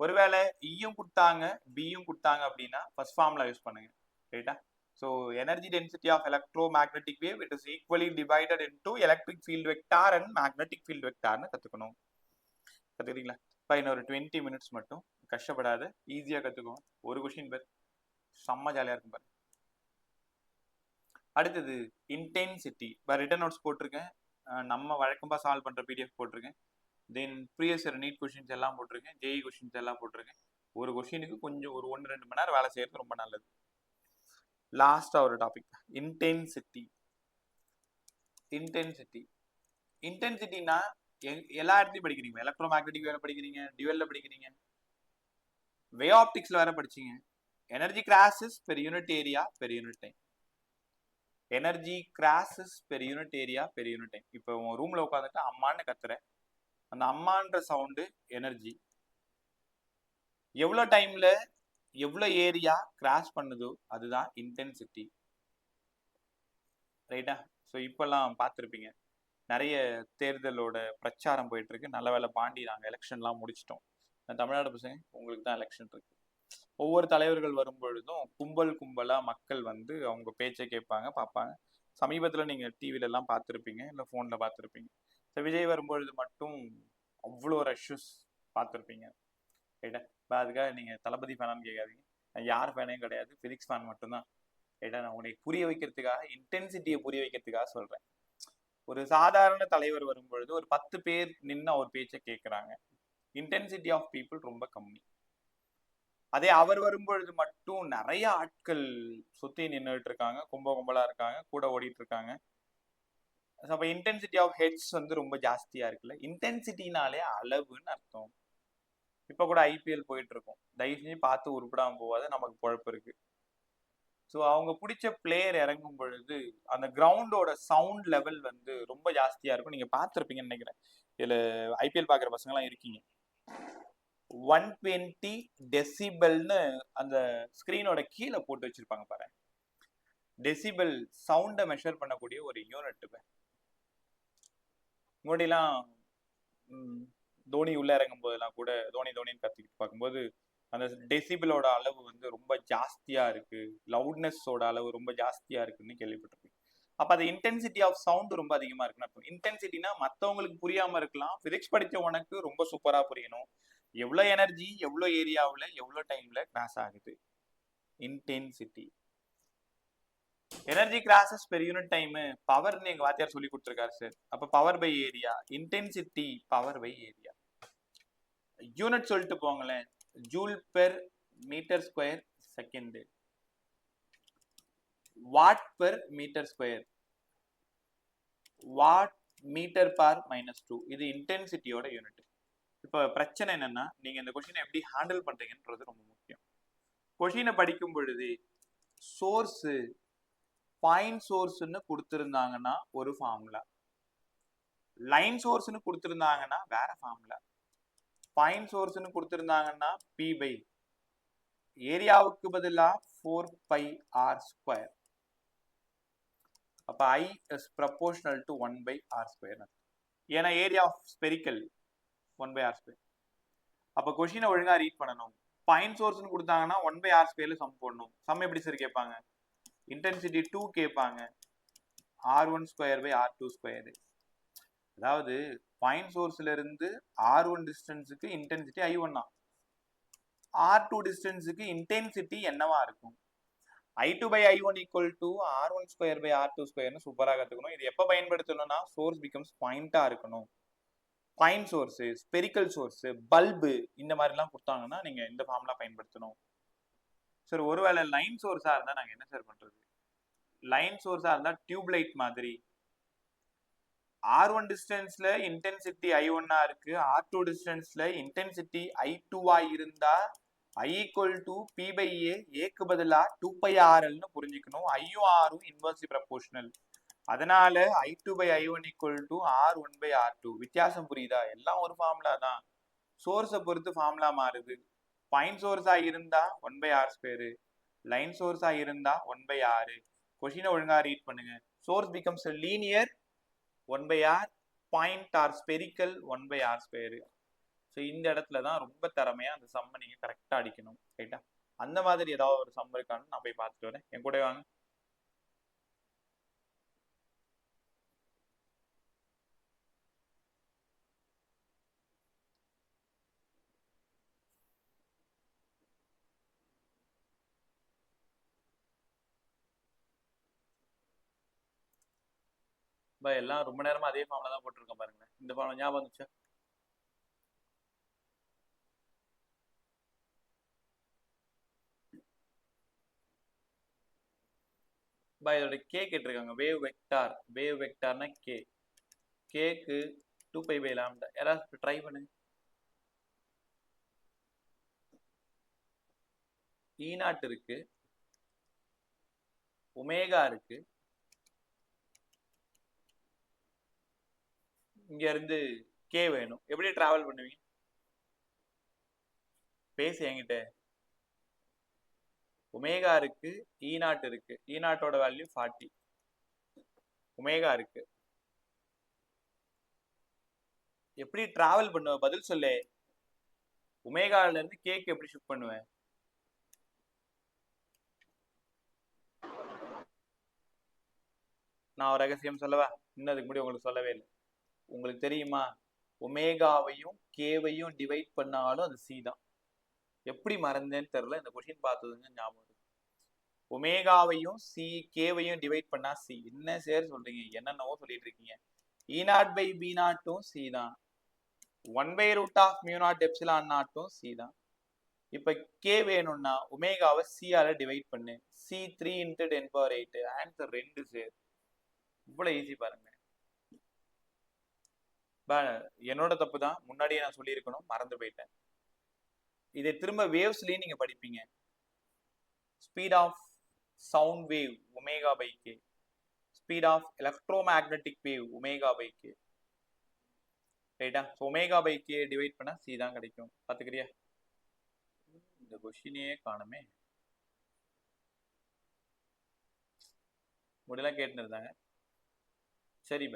ஒருவேளை ஈயும் கொடுத்தாங்க பியும் கொடுத்தாங்க அப்படின்னா ஃபர்ஸ்ட் ஃபார்முலா யூஸ் பண்ணுங்க. ரைட்டா? So energy density of electromagnetic wave it is equally divided into electric field vector and magnetic field வெக்டார்னு கற்றுக்கணும். கற்றுக்கிறீங்களா? இப்போ இன்னொரு 20 மினிட்ஸ் மட்டும், கஷ்டப்படாத, ஈஸியாக கற்றுக்குவோம். ஒரு கொஷின் பேர் செம்ம ஜாலியாக இருக்கும் பாரு. அடுத்தது இன்டென்சிட்டி. இப்போ ரிட்டன் நோட்ஸ் போட்டிருக்கேன், நம்ம வழக்கமாக சால்வ் பண்ணுற PDF போட்டிருக்கேன். தென் ப்ரீவியஸ் இயர் நீட் கொஷின்ஸ் எல்லாம் போட்டிருக்கேன், JEE கொஷின்ஸ் எல்லாம் போட்டிருக்கேன். ஒரு கொஷினுக்கு கொஞ்சம் ஒரு 1-2 மணி நேரம் வேலை செய்யறது ரொம்ப நல்லது. லாஸ்டா ஒரு டாபிக், இன்டென்சிட்டி. இன்டென்சிட்டி இன்டென்சிட்டினா எல்லா இடத்துலையும் படிக்கிறீங்க. எலக்ட்ரோ மேக்னெட்டிக் வேற படிக்கிறீங்க, டியூவல்ல படிக்கிறீங்க, வே ஆப்டிக்ஸ்ல வேற படிச்சீங்க. Energy crosses per unit area per unit time. Energy crosses per unit area per unit time. இப்போ உன் ரூம்ல உட்காந்துட்டு அம்மான்னு கத்துற, அந்த அம்மான்ற சவுண்டு எனர்ஜி. எவ்வளோ டைம்ல எவ்வளோ ஏரியா கிராஸ் பண்ணுதோ அதுதான் இன்டென்சிட்டி. ரைட்டா? ஸோ இப்பெல்லாம் பார்த்துருப்பீங்க, நிறைய தேர்தலோட பிரச்சாரம் போயிட்டு இருக்கு. நல்ல வேலை பாண்டி நாங்கள் எலெக்ஷன்லாம் முடிச்சிட்டோம். தமிழ்நாடு பசங்க உங்களுக்கு தான் எலெக்ஷன் இருக்கு. ஒவ்வொரு தலைவர்கள் வரும் பொழுதும் கும்பல் கும்பலா மக்கள் வந்து அவங்க பேச்சை கேட்பாங்க, பார்ப்பாங்க. சமீபத்தில் நீங்கள் டிவிலெல்லாம் பார்த்துருப்பீங்க, இல்லை ஃபோனில் பார்த்துருப்பீங்க. ஸோ விஜய் வரும்பொழுது மட்டும் அவ்வளோ ரஷ்யூஸ் பார்த்துருப்பீங்க. ரைட்டா? இப்போ அதுக்காக நீங்கள் தளபதி ஃபேனான்னு கேட்காதீங்க, நான் யார் ஃபேனையும் கிடையாது, ஃபிசிக்ஸ் ஃபேன் மட்டும்தான். ரைட்டா? நான் உனக்கு புரிய வைக்கிறதுக்காக, இன்டென்சிட்டியை புரிய வைக்கிறதுக்காக சொல்கிறேன். ஒரு சாதாரண தலைவர் வரும் பொழுது ஒரு 10 பேர் நின்று அவர் பேச்சை கேட்குறாங்க, இன்டென்சிட்டி ஆஃப் பீப்புள் ரொம்ப கம்மி. அதே அவர் வரும்பொழுது மட்டும் நிறைய ஆட்கள் சுற்றி நின்றுட்டு இருக்காங்க, கும்பலா இருக்காங்க, கூட ஓடிட்டு இருக்காங்க. அப்போ இன்டென்சிட்டி ஆஃப் ஹெட்ஸ் வந்து ரொம்ப ஜாஸ்தியா இருக்குல்ல. இன்டென்சிட்டினாலே அளவுன்னு அர்த்தம். இப்போ கூட IPL போயிட்டு இருக்கோம், தயவு செஞ்சு பார்த்து உருப்படாமல் போகாத, நமக்கு பொழப்பு இருக்கு. ஸோ அவங்க பிடிச்ச பிளேயர் இறங்கும் பொழுது அந்த கிரவுண்டோட சவுண்ட் லெவல் வந்து ரொம்ப ஜாஸ்தியா இருக்கும். நீங்க பார்த்துருப்பீங்கன்னு நினைக்கிறேன், இதுல IPL பார்க்குற பசங்களாம் இருக்கீங்க. 120 டெசிபல்னு அந்த ஸ்கிரீனோட கீழே போட்டு வச்சிருப்பாங்க பாரு. டெசிபல் சவுண்டை மெஷர் பண்ணக்கூடிய ஒரு யூனிட். முன்னாடிலாம் தோனி உள்ள இறங்கும் போதெல்லாம் கூட தோனின்னு கத்திக்கிட்டு பார்க்கும்போது அந்த டெசிபிளோட அளவு வந்து ரொம்ப ஜாஸ்தியா இருக்கு, லவுட்னஸோட அளவு ரொம்ப ஜாஸ்தியா இருக்குன்னு கேள்விப்பட்டிருப்பேன். அப்ப அது இன்டென்சிட்டி ஆஃப் சவுண்ட் ரொம்ப அதிகமா இருக்குன்னு அர்த்தம். இன்டென்சிட்டினா மற்றவங்களுக்கு புரியாம இருக்கலாம், பிசிக்ஸ் படிச்ச உனக்கு ரொம்ப சூப்பரா புரியணும். எவ்வளவு எனர்ஜி எவ்வளவு ஏரியாவில் எவ்வளவு டைம்ல கிராஸ் ஆகுது, intensity. Energy crosses per unit time பவர்னு எங்க வாத்தியார் சொல்லி கொடுத்துருக்காரு சார். அப்ப power by area, intensity power by area. Unit சொல்லிட்டு போங்களேன், joule per metre square second, watt per metre square, watt metre bar -2. இது இன்டென்சிட்டியோட யூனிட். இப்போ பிரச்சனை என்னன்னா, நீங்க இந்த கொஸ்டினை எப்படி ஹேண்டில் பண்றீங்கன்றது ரொம்ப முக்கியம். கொஸ்டினை படிக்கும் பொழுது சோர்ஸ் பாயிண்ட் சோர்ஸ்ன்னு கொடுத்துருந்தாங்கன்னா ஒரு ஃபார்முலா, லைன் சோர்ஸ்ன்னு கொடுத்துருந்தாங்கன்னா வேற ஃபார்முலா. பாயிண்ட் சோர்ஸ்ன்னு கொடுத்துருந்தாங்கன்னா P பை ஏரியாவுக்கு பதிலாக 4πr². அப்ப I is proportional to 1/r². ஏன்னா ஏரியா ஆஃப் ஸ்பெரிக்கல் 1/r². அப்ப கொஸ்டினை ஒழுங்கா ரீட் பண்ணணும். பாயிண்ட் சோர்ஸ்னு கொடுத்தாங்கன்னா 1/r² சம் போடணும். சம் எப்படி சார் கேட்பாங்க? இன்டென்சிட்டி 2 கேட்பாங்க, r1² அதாவது பாயிண்ட் சோர்ஸ்ல இருந்து r1 டிஸ்டன்ஸுக்கு intensity i1 r2 டிஸ்டன்ஸுக்கு intensity என்னவா இருக்கும்? i2/i1 ஈக்குவல் டு r1²/r2²ன்னு சூப்பரா கத்துக்கணும். இது எப்ப பயன்படுத்தணும்னா சோர்ஸ் பிகம்ஸ் பாயிண்டா இருக்கணும். Point source, spherical source, bulb இந்த மாதிரிலாம் கொடுத்தாங்கன்னா நீங்க இந்த ஃபார்முலா பயன்படுத்தணும். சார் ஒருவேளை லைன் சோர்ஸா இருந்தா நாங்க என்ன சார் பண்றது? லைன் சோர்ஸா இருந்தா டியூப் லைட் மாதிரி r1 டிஸ்டன்ஸ்ல இன்டென்சிட்டி i1 இருக்கு, r2 டிஸ்டன்ஸ்ல இன்டென்சிட்டி i2 இருந்தா i ஈக்குவல் டு p/a, ஏக்கு பதிலா 2πrlன்னு புரிஞ்சுக்கணும். ஐயும் ஆரும் இன்வெர்ஸ்லி ப்ரொபோர்ஷனல். அதனால i2/i1 ஈக்குவல் டு r1/r2. வித்தியாசம் புரியுதா? எல்லாம் ஒரு ஃபார்முலா தான், சோர்ஸை பொறுத்து ஃபார்முலா மாறுது. பாயிண்ட் சோர்ஸா இருந்தா 1/r², லைன் சோர்ஸா இருந்தா 1/r. கொஸ்டினை ஒழுங்கா ரீட் பண்ணுங்க. Source becomes linear 1/r, point or spherical 1/r². So இந்த இடத்துல தான் ரொம்ப திறமையா அந்த சம்மை நீங்க கரெக்டா அடிக்கணும். ரைட்டா? அந்த மாதிரி ஏதாவது ஒரு சம் இருக்கான்னு நான் போய் பார்த்துட்டு வரேன். என் கூட வாங்க. எல்லாம் ரொம்ப நேரமா அதே ஃபார்ம்ல தான் போட்டிருக்கோம் பாருங்க. இந்த ஃபார்ம் ஞாபகம் வந்துச்சா? இதோட கே கேட்டிருக்காங்க. வேவ் வெக்டார்னா கே. கேக்கு 2π/λ. யாராவது ட்ரை பண்ணுங்க. E0 இருக்கு, ஒமேகா இருக்கு, இங்க இருந்து கே வேணும். எப்படி டிராவல் பண்ணுவீங்க? பேசு என்கிட்ட. ஒமேகா இருக்கு, E0 இருக்கு. E0ஓட வேல்யூ 40, ஒமேகா இருக்கு. எப்படி டிராவல் பண்ணுவ? பதில் சொல்லு. ஒமேகால இருந்து கேக்கு எப்படி ஷிஃப்ட் பண்ணுவேன்? நான் ஒரு ரகசியம் சொல்லவா? இன்னும் அதுக்கு முன்னாடி உங்களுக்கு சொல்லவே இல்லை. உங்களுக்கு தெரியுமா, ஒமேகாவையும் கேவையும் டிவைட் பண்ணாலும் அது சி தான். எப்படி மறந்தேன்னு தெரியல, இந்த கொஸ்டின் பார்த்ததுங்க ஞாபகம் இருக்கு. ஒமேகாவையும் கேவையும் டிவைட் பண்ணா சி. என்ன சேர் சொல்றீங்க? என்னென்னவோ சொல்லிட்டு இருக்கீங்க. E0/B0 சி தான், 1/√μ0ε0 சி தான். இப்ப கே வேணும்னா ஒமேகாவை சியால டிவைட் பண்ணு. சி 3 × 10⁸. ஆன்சர் 2 சேர். இவ்வளவு ஈஸி பாருங்க. என்னோட தப்பு தான், முன்னாடியே நான் சொல்லியிருக்கணும், மறந்து போயிட்டேன். இதை திரும்ப வேவ்ஸ்லயும் நீங்க படிப்பீங்க. Speed of sound wave ω/k, speed of electromagnetic wave ω/k. ரைட்டா? ω/k டிவைட் பண்ணா சி தான் கிடைக்கும். பாத்துக்கிறியா? இந்த கொஸ்டினே காணுமே. முடியெல்லாம் கேட்டுன்னு இருந்தாங்க. சரி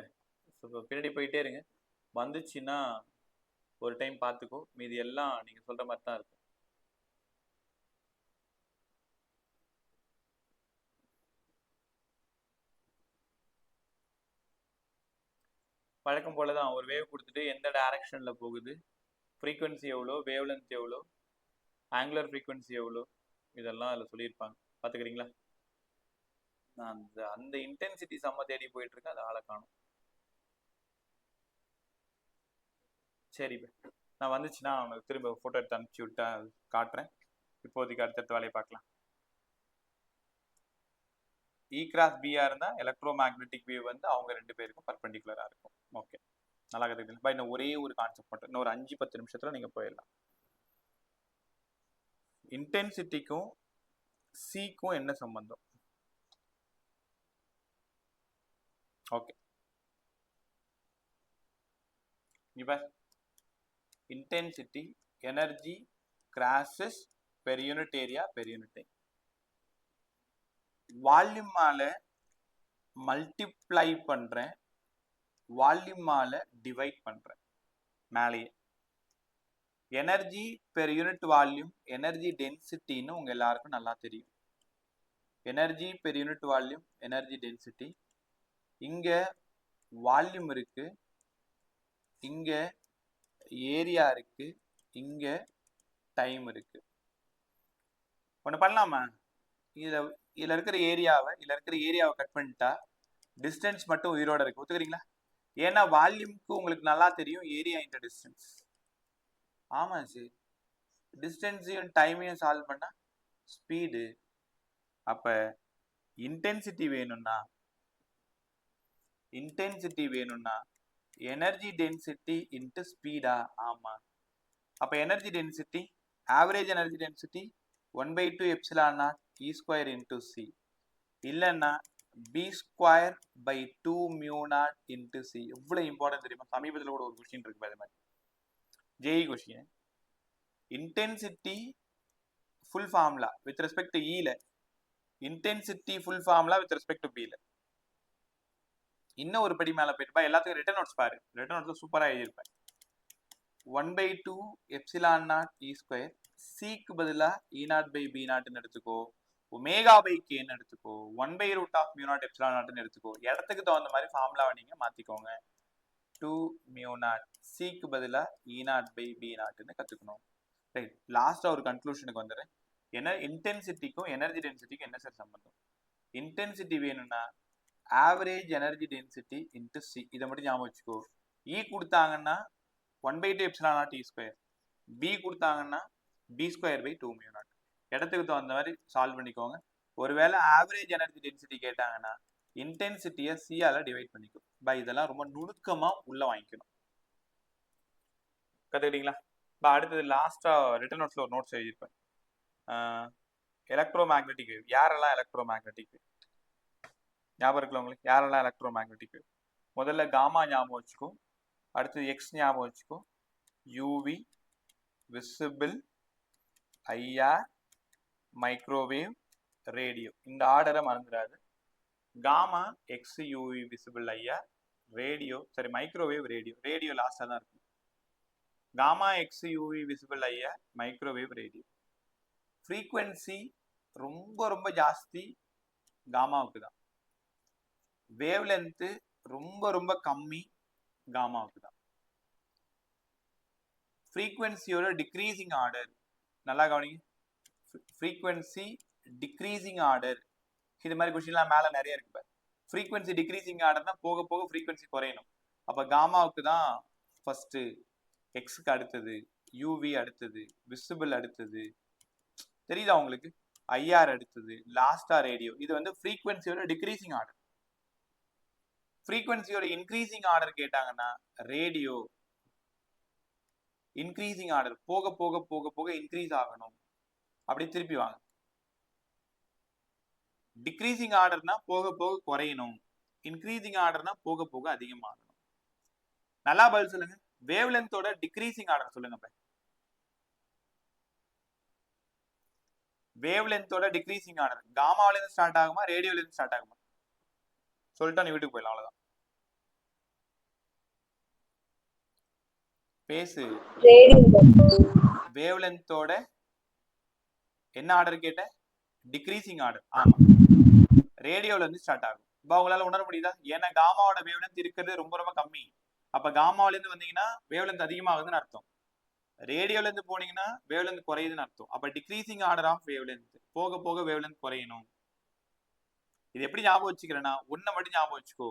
பின்னாடி போயிட்டே இருங்க. வந்துச்சுன்னா ஒரு டைம் பார்த்துக்கோ. மீதி எல்லாம் நீங்க சொல்ற மாதிரி தான் இருக்கும். வழக்கம் போலதான் ஒரு வேவ் கொடுத்துட்டு எந்த டைரக்ஷன்ல போகுது, ஃப்ரீக்வன்சி எவ்வளோ, வேவ் லென்த் எவ்வளோ, ஆங்குலர் ஃப்ரீக்வன்சி எவ்வளோ, இதெல்லாம் அதில் சொல்லியிருப்பாங்க. பார்த்துக்கிறீங்களா? நான் அந்த இன்டென்சிட்டி செம்ம தேடி போயிட்டு இருக்கேன், அதை ஆளை காணும். சரி, நான் வந்துச்சுன்னா அவனுக்கு திரும்ப ஃபோட்டோ எடுத்து அனுப்பிச்சி விட்டா காட்டுறேன். இப்போதைக்கு அடுத்தடுத்த வேலையை பார்க்கலாம். E × B இருந்தா எலக்ட்ரோ மேக்னெட்டிக் வேவ் வந்து அவங்க 2 பேருக்கும் பர்பெண்டிகுலரா இருக்கும். ஓகே, நல்லா கற்றுக்கிட்டீங்க. இன்னும் ஒரே ஒரு கான்செப்ட் மட்டும், இன்னும் ஒரு 5-10 நிமிஷத்துல நீங்க போயிடலாம். இன்டென்சிட்டிக்கும் சிக்கும் என்ன சம்பந்தம்? ஓகே, இப்ப intensity, energy, crashes per unit area per unit time. வால்யூமால மல்டிப்ளை பண்றேன், வால்யூமால டிவைட் பண்றேன் மேலேயே. Energy per unit volume, energy டென்சிட்டின்னு உங்க எல்லாருக்கும் நல்லா தெரியும். Energy per unit volume, energy density. இங்க வால்யூம் இருக்கு, இங்க ஏரியா இருக்கு, இங்க டைம் இருக்கு. ஒன்று பண்ணலாமா? இதுல இருக்கிற ஏரியாவை கட் பண்ணிட்டா டிஸ்டன்ஸ் மட்டும் உயிரோட இருக்கு. ஒத்துக்கிறீங்களா? ஏன்னா வால்யூம்க்கு உங்களுக்கு நல்லா தெரியும் ஏரியா இன்டர் டிஸ்டன்ஸ். ஆமா சார், டிஸ்டன்ஸையும் டைமையும் சால்வ் பண்ணா ஸ்பீடு. அப்ப இன்டென்சிட்டி வேணும்னா எனர்ஜி டென்சிட்டி இன்ட்டு ஸ்பீடா? ஆமா. அப்ப energy density, average energy density 1/2 epsilon naught E square into c, இல்லைன்னா B²/2 mu naught into c. எவ்வளவு இம்பார்ட்டன்ட் தெரியுமா? சமீபத்தில் கூட ஒரு கொஸ்டின் இருக்கு அதே மாதிரி, JEE question. Intensity full formula with respect to ஈல, intensity full formula with respect to பில. இன்னும் ஒரு படி மேல போயிட்டு எல்லாத்துக்கும் ரிட்டன் நோட்ஸ் பாரு, ரிட்டன் நோட்ஸ்ல சூப்பரா எழுதியிருப்பேன். 1/2 எப்சிலான் நாட் E ஸ்கொயர், சிக்கு பதிலா E0/B0ன்னு எடுத்துக்கோ, ஒமேகா/Kன்னு எடுத்துக்கோ, 1/√of மியூ நாட் எப்சிலான் நாட்னு எடுத்துக்கோ. இடத்துக்கு தகுந்த மாதிரி ஃபார்முலாவை நீங்க மாத்திக்கோங்க. 2 மியூ நாட், சிக்கு பதிலா E0/B0ன்னு கத்துக்கணும். ரைட், லாஸ்டா ஒரு கன்க்ளூஷனுக்கு வந்துடுறேன். என்ன இன்டென்சிட்டிக்கும் எனர்ஜி டென்சிட்டிக்கும் என்ன சார் சம்பந்தம்? இன்டென்சிட்டி வேணும்னா average energy density into C. இதை மட்டும் ஞாபகம் வச்சுக்கோ. இ கொடுத்தாங்கன்னா 1/2 epsilon naught E square, B கொடுத்தாங்கன்னா B²/2 மியூ நாட். இடத்துக்கு தகுந்த மாதிரி சால்வ் பண்ணிக்கோங்க. ஒருவேளை ஆவரேஜ் எனர்ஜி டென்சிட்டி கேட்டாங்கன்னா இன்டென்சிட்டியை சியால டிவைட் பண்ணிக்கும். இதெல்லாம் ரொம்ப நுணுக்கமா உள்ள வாங்கிக்கணும். கத்துக்கிட்டீங்களா? அடுத்தது லாஸ்டா ரிட்டன் நோட்ஸ்ல ஒரு நோட்ஸ் எழுதியிருப்பேன். Electromagnetic wave. யாரெல்லாம் எலக்ட்ரோ மேக்னெட்டிக் வேவ் ஞாபகம் இருக்குல்ல உங்களுக்கு? யாரெல்லாம் எலக்ட்ரோ மேக்னெட்டிக் வேவ்? முதல்ல காமா ஞாபகம் வச்சுக்கோ, அடுத்தது எக்ஸ் ஞாபகம் வச்சுக்கோ, UV, visible, IR, microwave, radio. இந்த ஆர்டரை மறந்துடாது. Gamma, X, UV, visible, IR, radio, சரி மைக்ரோவேவ், ரேடியோ. ரேடியோ லாஸ்டா தான் இருக்கும். Gamma, X, UV, visible, IR, microwave, radio. Frequency ரொம்ப ரொம்ப ஜாஸ்தி காமாவுக்கு தான். வேவ் லென்த் ரொம்ப ரொம்ப கம்மி காமாவுக்கு தான். ஃப்ரீக்வன்சியோட டிக்ரீசிங் ஆர்டர் நல்லா கவனிங்க. ஃப்ரீக்வன்சி டிக்ரீசிங் ஆர்டர், இது மாதிரி கொஸ்டின்லாம் மேலே நிறைய இருக்கு பாரு. ஃப்ரீக்வன்சி டிக்ரீசிங் ஆர்டர்னா போக போக ஃப்ரீக்வன்சி குறையணும். அப்போ காமாவுக்கு தான் ஃபர்ஸ்ட், எக்ஸுக்கு அடுத்தது, யூவி அடுத்தது, விசிபிள் அடுத்தது, தெரியுதா உங்களுக்கு? ஐஆர் அடுத்தது, லாஸ்டா ரேடியோ. இது வந்து ஃப்ரீக்வன்சியோட டிக்ரீசிங் ஆர்டர். ஃப்ரீக்வன்சியோட இன்க்ரீசிங் ஆர்டர் கேட்டாங்கன்னா ரேடியோ. இன்க்ரீசிங் ஆர்டர் போக போக போக போக இன்க்ரீஸ் ஆகணும். அப்படி திருப்பி வாங்க. டிக்ரீசிங் ஆர்டர்னா போக போக குறையணும், இன்க்ரீசிங் ஆர்டர்னா போக போக அதிகமாகணும். நல்லா பதில் சொல்லுங்க. வேவ் லென்த்தோட டிக்ரீசிங் ஆர்டர் சொல்லுங்க. வேவ் லென்த்தோட டிக்ரீசிங் ஆர்டர் காமாவில இருந்து ஸ்டார்ட் ஆகுமா, ரேடியோல இருந்து ஸ்டார்ட் ஆகுமா? சொல்லிட்டா நீ வீட்டுக்கு போயிடலாம், அவ்வளவுதான். பேசு. வேவ் லென்த்தோட என்ன ஆர்டர் கேட்ட? Decreasing order. ஆமா, ரேடியோல இருந்து ஸ்டார்ட் ஆகும். இப்போ உங்களால உணர முடியுதா? ஏன்னா காமாவோட வேவ் லென்த் இருக்கிறது ரொம்ப ரொம்ப கம்மி. அப்ப காமாவில இருந்து வந்தீங்கன்னா வேவ் லென்த் அதிகமாகுதுன்னு அர்த்தம். ரேடியோல இருந்து போனீங்கன்னா வேவ் லென்த் குறையுதுன்னு அர்த்தம். அப்ப decreasing order of wavelength, போக போக வேவ் லென்த் குறையணும். இது எப்படி ஞாபகம் வச்சுக்கிறேன்னா, ஒன்ன மட்டும் ஞாபகம் வச்சுக்கோ.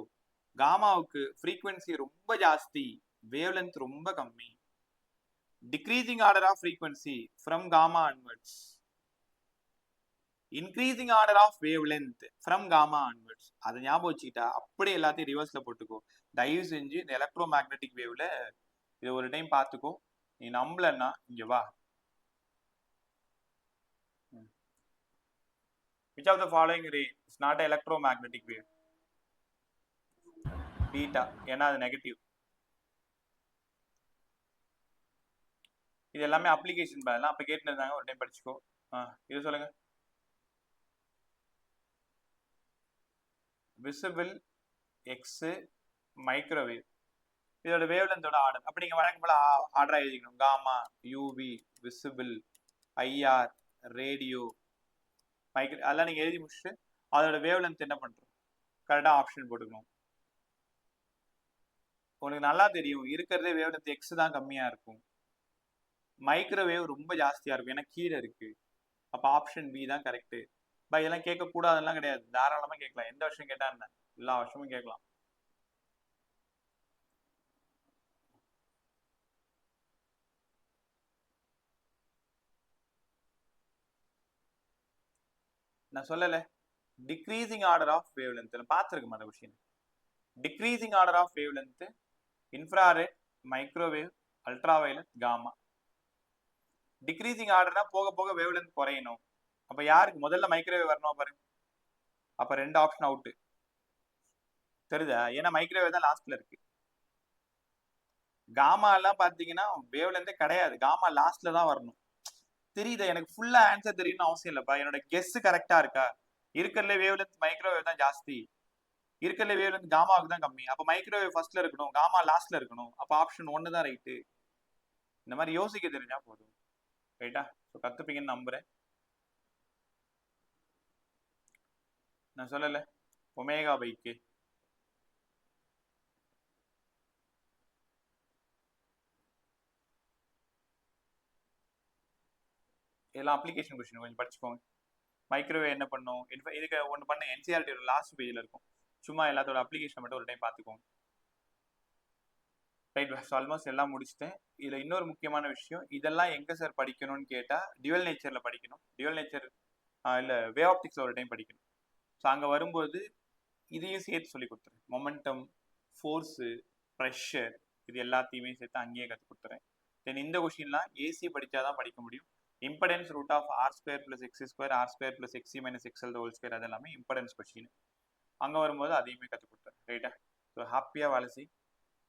காமாவுக்கு ஃப்ரீக்வன்சி ரொம்ப ஜாஸ்தி, வேவ் லென்த் ரொம்ப கம்மி. Decreasing order of frequency from gamma onwards, increasing order of wavelength from gamma onwards. அதை ஞாபகம் வச்சுக்கிட்டா அப்படியே எல்லாத்தையும் ரிவர்ஸ்ல போட்டுக்கோ. தயவு செஞ்சு இந்த எலக்ட்ரோ மேக்னெட்டிக் வேவ்ல இதை ஒரு டைம் பார்த்துக்கோ. நீ நம்பலன்னா இங்க வா. Which of the following ray is not an electromagnetic wave? Beta, ஏன்னா அது நெகட்டிவ். இது எல்லாமே அப்ளிகேஷன் பாருலாம், அப்ப கேட்டு இருந்தாங்க, ஒரு டைம் படிச்சுக்கோ. இது சொல்லுங்க. Visible, X, microwave. இதோட வேவ் லென்த்தோட ஆர்டர். அப்ப நீங்க வழக்கம் போல ஆர்டரா எழுதிக்கணும். Gamma, UV, visible, IR, radio, micro அதெல்லாம் நீங்க எழுதி முடிச்சுட்டு அதோட வேவ் லென்த் என்ன பண்றோம், கரெக்டா ஆப்ஷன் போட்டுக்கணும். உனக்கு நல்லா தெரியும் இருக்கிறதே வேவ் லென்த் எக்ஸ் தான் கம்மியா இருக்கும், மைக்ரோவேவ் ரொம்ப ஜாஸ்தியா இருக்கும், ஏன்னா கீழே இருக்கு. அப்ப ஆப்ஷன் பி தான் கரெக்ட். பை இதெல்லாம் கேட்க கூடாதுலாம் கிடையாது, தாராளமா கேட்கலாம். எந்த வருஷம் கேட்டா என்ன, எல்லா வருஷமும் கேட்கலாம். நான் சொல்லல decreasing order of wavelength பார்த்துருக்கோம் அந்த question. Decreasing order of wavelength infrared, microwave, ultraviolet, gamma. Decreasing ஆர்டர்னா போக போக வேவ் லென்த் குறையணும். அப்ப யாருக்கு முதல்ல மைக்ரோவேவ் வரணும் பாருங்க. அப்ப 2 ஆப்ஷன் அவுட் தெரியுதா, ஏன்னா மைக்ரோவேவ் தான் லாஸ்ட்ல இருக்கு. காமா எல்லாம் பாத்தீங்கன்னா வேவ் லென்த்தே கிடையாது, காமா லாஸ்ட்ல தான் வரணும். தெரியுதா, எனக்கு ஃபுல்லா ஆன்சர் தெரியும்னு அவசியம் இல்லப்பா, என்னோட கெஸ் கரெக்டா இருக்கா. இருக்கிறதுல வேவ் லென்த் மைக்ரோவேவ் தான் ஜாஸ்தி, இருக்கிறதுல வேவ் லென்த் காமாவுக்கு தான் கம்மி. அப்ப மைக்ரோவேவ் ஃபர்ஸ்ட்ல இருக்கணும், காமா லாஸ்ட்ல இருக்கணும். அப்ப ஆப்ஷன் 1 தான் ரைட்டு. இந்த மாதிரி யோசிக்க தெரிஞ்சா போதும், ரைட்டா? ஸோ கத்துப்பீங்கன்னு நம்புறேன். நான் சொல்லல ஒமேகா பை கே. இதெல்லாம் அப்ளிகேஷன் கொஸ்டின் கொஞ்சம் படிச்சுக்கோங்க. மைக்ரோவேவ் என்ன பண்ணும், இதுக்கு ஒன்று பண்ண என்சிஆர்டி லாஸ்ட் பேஜில் இருக்கும், சும்மா எல்லாத்தோட அப்ளிகேஷன் மட்டும் ஒரு டைம் பார்த்துக்கோங்க. ரைட், ஆல்மோஸ்ட் எல்லாம் முடிச்சுட்டேன். இதில் இன்னொரு முக்கியமான விஷயம், இதெல்லாம் எங்கே சார் படிக்கணும்னு கேட்டால் டியூவல் நேச்சரில் படிக்கணும். டியூவல் நேச்சர் இல்லை வே ஆப்டிக்ஸில் ஒரு டைம் படிக்கணும். ஸோ அங்கே வரும்போது இதையும் சேர்த்து சொல்லி கொடுத்துறேன். மொமெண்டம், ஃபோர்ஸு, ப்ரெஷர், இது எல்லாத்தையுமே சேர்த்து அங்கேயே கற்றுக் கொடுத்துறேன். தென் இந்த கொஸ்டின்லாம் ஏசி படித்தா தான் படிக்க முடியும். Impedance root of R square plus X square, R square plus XC minus XL whole square, அது எல்லாமே இம்படன்ஸ் கொஸ்டின். அங்கே வரும்போது அதையுமே கற்றுக் கொடுத்துறேன், ரைட்டா? ஸோ ஹாப்பியாக வேலை செய்.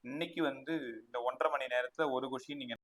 இன்னைக்கு வந்து இந்த 1.5 மணி நேரத்தில் ஒரு கொஸ்டின் நீங்கள்